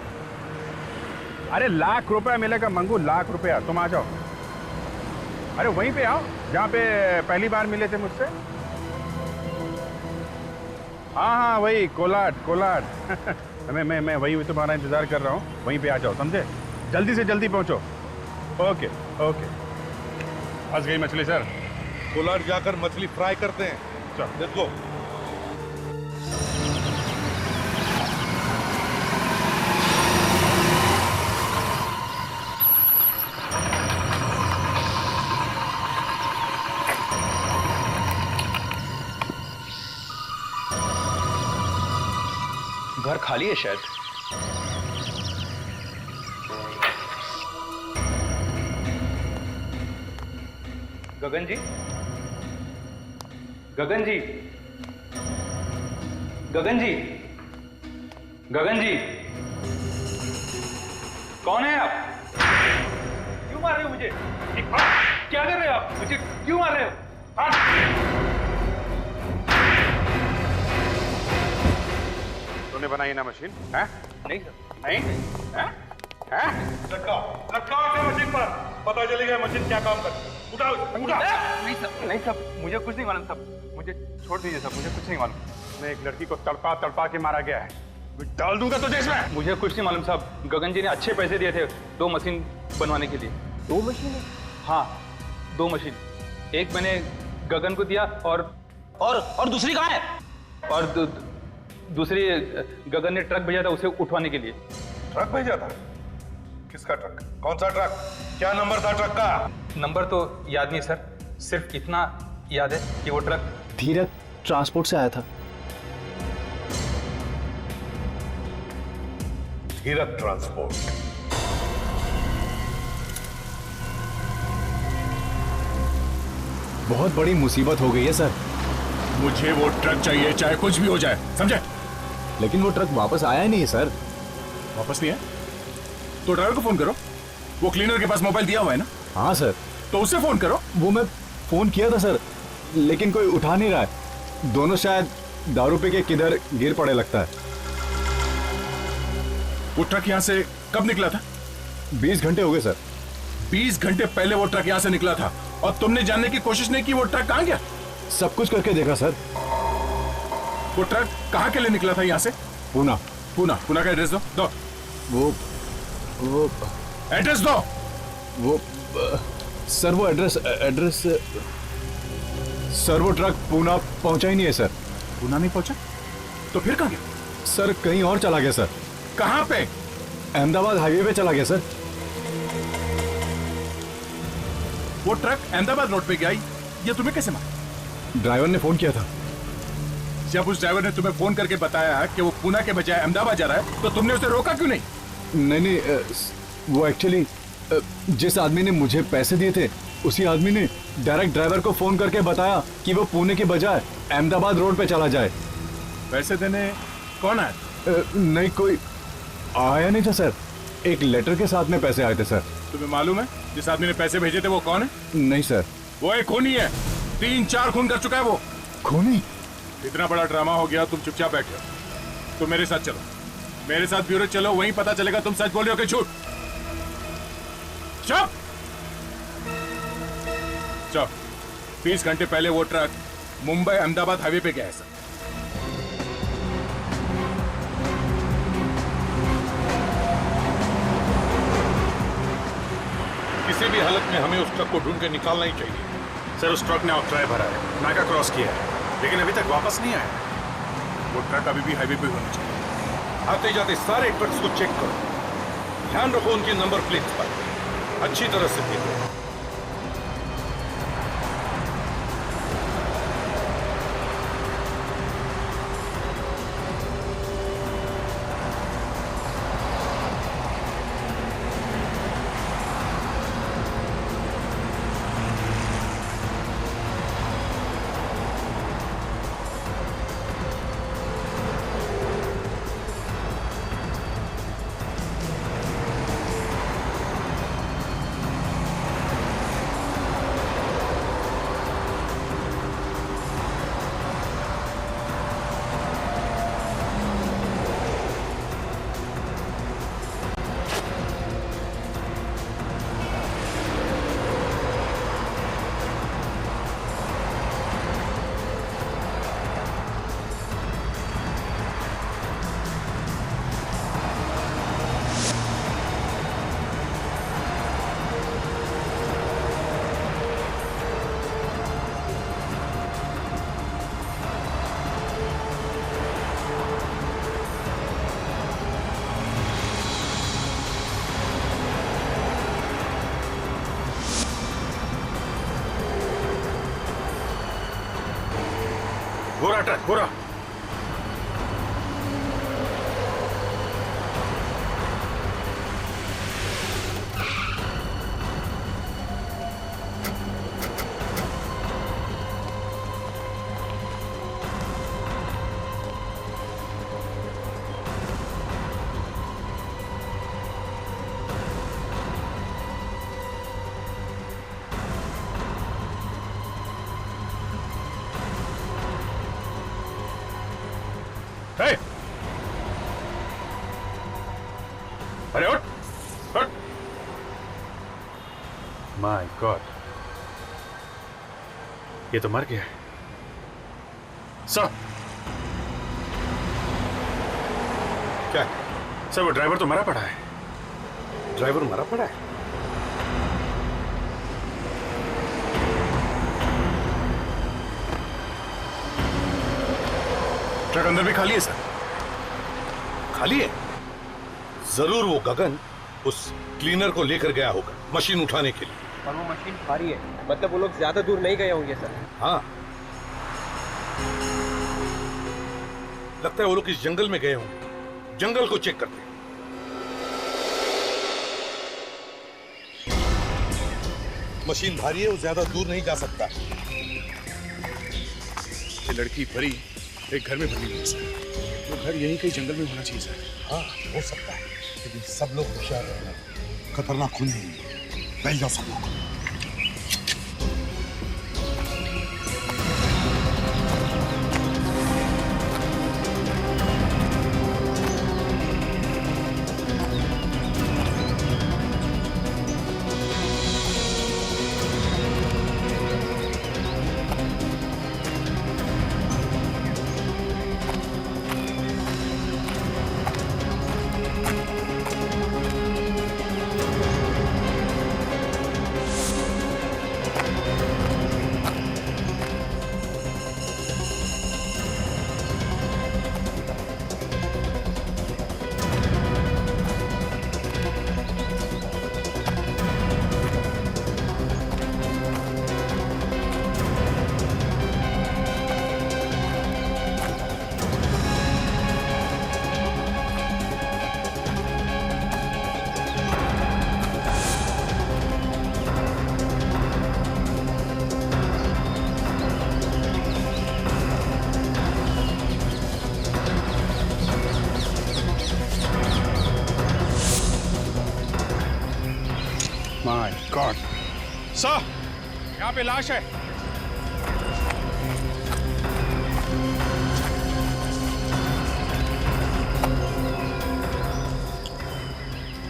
अरे लाख रुपया मिलेगा मंगू, लाख रुपया। तुम आ जाओ। अरे वहीं पे आओ जहाँ पे पहली बार मिले थे मुझसे। हाँ हाँ वही कोलाट कोलाट। मैं वही तुम्हारा इंतजार कर रहा हूँ, वहीं पे आ जाओ, समझे? जल्दी से जल्दी पहुँचो। Okay okay. फंस गई मछली सर। कोलाट जाकर मछली फ्राई करते हैं। चल लेट्स गो। घर खाली है शायद। गगन जी, गगन जी, गगन जी, गगन जी, कौन है आप? क्यों मार रहे हो मुझे? क्या कर रहे हो आप? मुझे क्यों मार रहे हो? तूने बनाई ना मशीन? है? नहीं सर। नहीं? है? है? लटकाओ मशीन पर, पता चलेगा मशीन क्या काम करती है। उठाओ, उठाओ। नहीं सब, मुझे कुछ नहीं मालूम सब। मुझे छोड़ दीजिए सब, मुझे कुछ नहीं मालूम। मैं एक लड़की को तड़पा के मारा गया है। डाल दूंगा तुझे इसमें। मुझे कुछ नहीं मालूम साहब। गगन जी ने अच्छे पैसे दिए थे 2 मशीन बनवाने के लिए। 2 मशीन? हाँ 2 मशीन। एक मैंने गगन को दिया और दूसरी कहाँ है? और दूसरी गगन ने ट्रक भेजा था उसे उठवाने के लिए। ट्रक भेजा था? किसका ट्रक? कौन सा ट्रक? क्या नंबर था ट्रक का? नंबर तो याद नहीं सर, सिर्फ इतना याद है कि वो ट्रक धीरज ट्रांसपोर्ट से आया था। धीरज ट्रांसपोर्ट। बहुत बड़ी मुसीबत हो गई है सर। मुझे वो ट्रक चाहिए, चाहे कुछ भी हो जाए, समझे? लेकिन वो ट्रक वापस आया ही नहीं है सर। वापस नहीं है तो ड्राइवर को फोन करो। वो क्लीनर के पास मोबाइल दिया हुआ है ना? हाँ सर। तो उससे फोन करो। वो मैं फोन किया था सर, लेकिन कोई उठा नहीं रहा है। दोनों शायद दारू पे के किधर गिर पड़े लगता है। वो ट्रक यहाँ से कब निकला था? 20 घंटे हो गए सर। 20 घंटे पहले वो ट्रक यहाँ से निकला था और तुमने जानने की कोशिश नहीं की वो ट्रक कहाँ गया? सब कुछ करके देखा सर। वो ट्रक कहाँ के लिए निकला था यहाँ से? पूना। पूना का एड्रेस दो। वो एड्रेस दो। वो सर वो एड्रेस सर वो ट्रक पूना पहुंचा ही नहीं है सर। पूना नहीं पहुंचा? तो फिर कहाँ गया? सर कहीं और चला गया सर। कहाँ पे? अहमदाबाद हाईवे पे चला गया सर। वो ट्रक अहमदाबाद रोड पे गया, ये तुम्हें कैसे मालूम? ड्राइवर ने फोन किया था। जब उस ड्राइवर ने तुम्हें फोन करके बताया कि वो पूना के बजाय अहमदाबाद जा रहा है तो तुमने उसे रोका क्यों नहीं? नहीं, वो एक्चुअली जिस आदमी ने मुझे पैसे दिए थे उसी आदमी ने डायरेक्ट ड्राइवर को फोन करके बताया कि वो पुणे के बजाय अहमदाबाद रोड पे चला जाए। पैसे देने कौन आया? नहीं कोई आया नहीं था सर। एक लेटर के साथ में पैसे आए थे सर। तुम्हें मालूम है जिस आदमी ने पैसे भेजे थे वो कौन है? नहीं सर। वो एक खूनी है। 3-4 खून कर चुका है वो। खूनी? इतना बड़ा ड्रामा हो गया, तुम चुपचाप बैठे हो। तुम मेरे साथ चलो, मेरे साथ ब्यूरो चलो, वहीं पता चलेगा तुम सच बोल रहे हो कि झूठ। चुप। 20 घंटे पहले वो ट्रक मुंबई अहमदाबाद हाईवे पे गया है सर। किसी भी हालत में हमें उस ट्रक को ढूंढ के निकालना ही चाहिए। सर उस ट्रक ने ऑक्ट्राय भरा है, नाका क्रॉस किया है, लेकिन अभी तक वापस नहीं आया। वो ट्रक अभी भी हाईवे पे होना चाहिए। आते जाते सारे ट्रक्स को चेक करो, ध्यान रखो उनकी नंबर प्लेट पर, अच्छी तरह से देखो। गोरा ट्रक, गोरा। Hey! अरे उठ, उठ। My God, ये तो मर गया है। सर, क्या? सर वो ड्राइवर तो मरा पड़ा है। ड्राइवर मरा पड़ा है? ट्रक अंदर भी खाली है सर। खाली है? जरूर वो गगन उस क्लीनर को लेकर गया होगा मशीन उठाने के लिए। और वो मशीन भारी है, मतलब वो लोग ज्यादा दूर नहीं गए होंगे सर। हाँ, लगता है वो लोग इस जंगल में गए होंगे। जंगल को चेक करते हैं। मशीन भारी है, वो ज्यादा दूर नहीं जा सकता। ये लड़की परी एक घर में बनी हुई है सर। वो घर यहीं कहीं जंगल में होना चाहिए सर। हाँ, हो सकता है, लेकिन सब लोग होशियार रहना। खतरनाक खून नहीं है। बैठ जाओ सब लोग। My God, सर, यहाँ पे लाश है।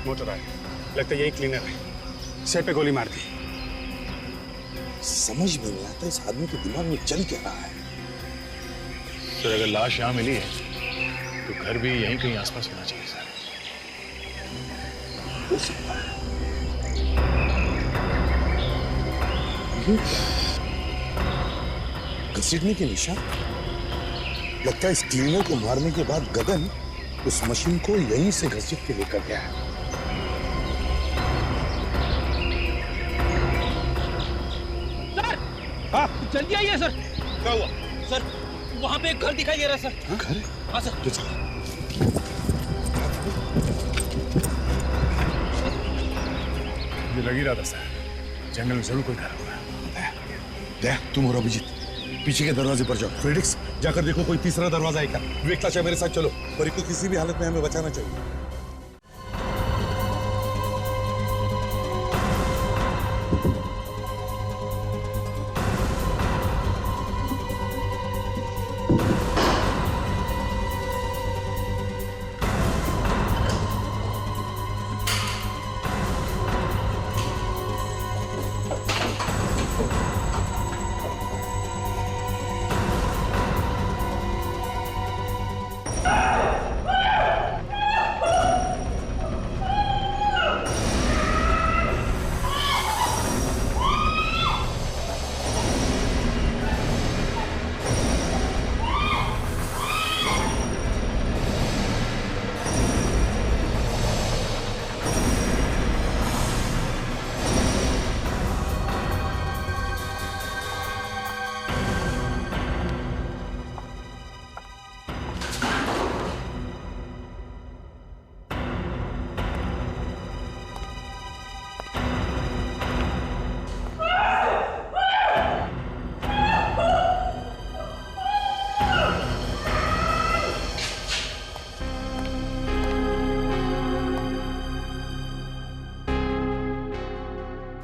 मोटर आया, लगता है यही क्लीनर है। सिर पे गोली मार दी। समझ में नहीं आता इस आदमी के दिमाग में चल क्या रहा है। सर अगर लाश यहाँ मिली है तो घर भी यहीं कहीं आसपास होना चाहिए सर। हो सकता है। घसीटने के निशान। लगता है इस क्लीनर को मारने के बाद गगन उस मशीन को यहीं से घसीट के लेकर गया है। सर, हाँ, जल्दी आइए सर। क्या हुआ? सर, वहाँ पे एक घर दिखाई दे रहा है सर। घर? हाँ सर। तो चलो। मुझे लग ही रहा था सर, जंगल में जरूर कोई घर होगा। देख, तुम और अभिजीत पीछे के दरवाजे पर जाओ। फ्रेडिक्स, जाकर देखो कोई तीसरा दरवाजा है क्या। विवेक, ताशा मेरे साथ चलो। परी को किसी भी हालत में हमें बचाना चाहिए।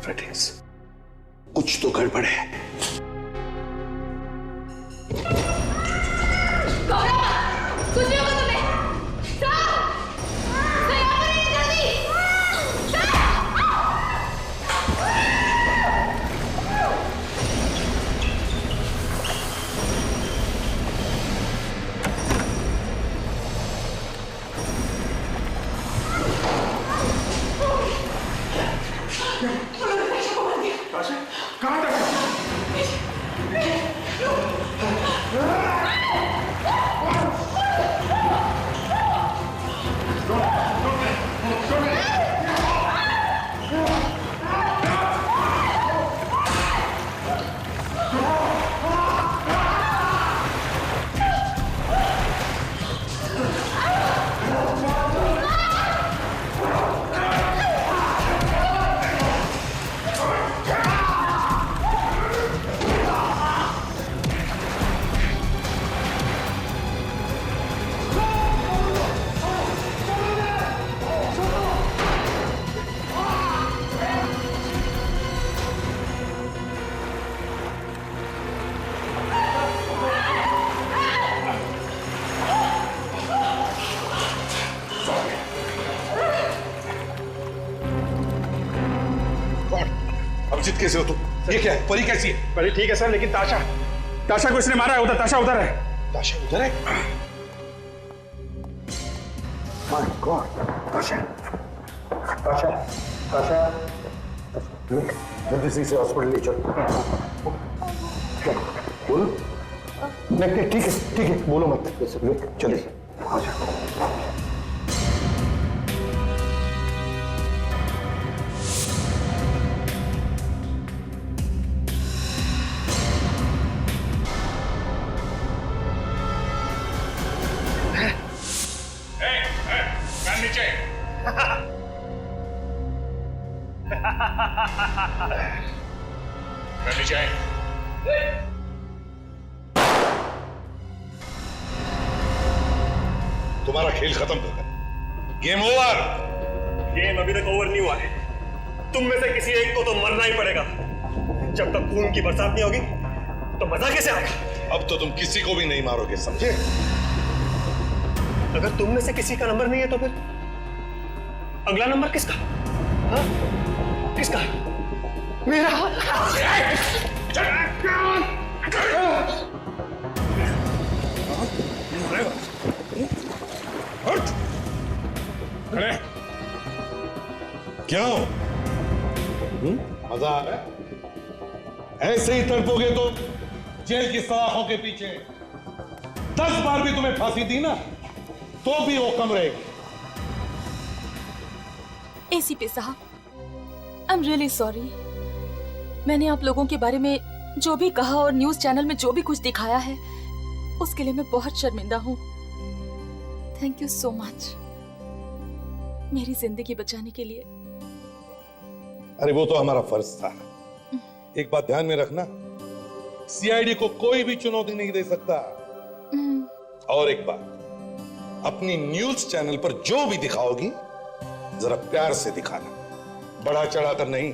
वेटिंग्स, कुछ तो गड़बड़ है। कुछ नहीं होगा तुम्हें। यहाँ पर आइए जल्दी। अभिजीत कैसे हो तुम? ये क्या है? परी कैसी है? परी ठीक है सर, लेकिन ताशा को इसने मारा है। उधर ताशा उधर है। ताशा उधर है? माय गॉड, ताशा जल्दी से इसे हॉस्पिटल ले चलो। बोलो। नहीं ठीक है बोलो मत। चलिए आ जाओ। तुम्हारा खेल खत्म हो गया। Game over. गेम अभी तक ओवर नहीं हुआ है। तुम में से किसी एक को तो मरना ही पड़ेगा। जब तक खून की बरसात नहीं होगी तो मजा कैसे आएगा? अब तो तुम किसी को भी नहीं मारोगे, समझे? अगर तुम में से किसी का नंबर नहीं है तो फिर अगला नंबर किसका? हाँ? किसका? मेरा। खड़े। क्यों? मजा आ रहा है? ऐसे ही तड़पोगे तो जेल की सलाखों के पीछे 10 बार भी तुम्हें फांसी दी ना तो भी वो कम रहेगी। एसीपी साहब, आई एम रियली सॉरी। मैंने आप लोगों के बारे में जो भी कहा और न्यूज चैनल में जो भी कुछ दिखाया है उसके लिए मैं बहुत शर्मिंदा हूँ। थैंक यू सो मच मेरी जिंदगी बचाने के लिए। अरे वो तो हमारा फर्ज था। एक बात ध्यान में रखना, सीआईडी को कोई भी चुनौती नहीं दे सकता। और एक बात, अपनी न्यूज चैनल पर जो भी दिखाओगी जरा प्यार से दिखाना, बढ़ा चढ़ाकर नहीं।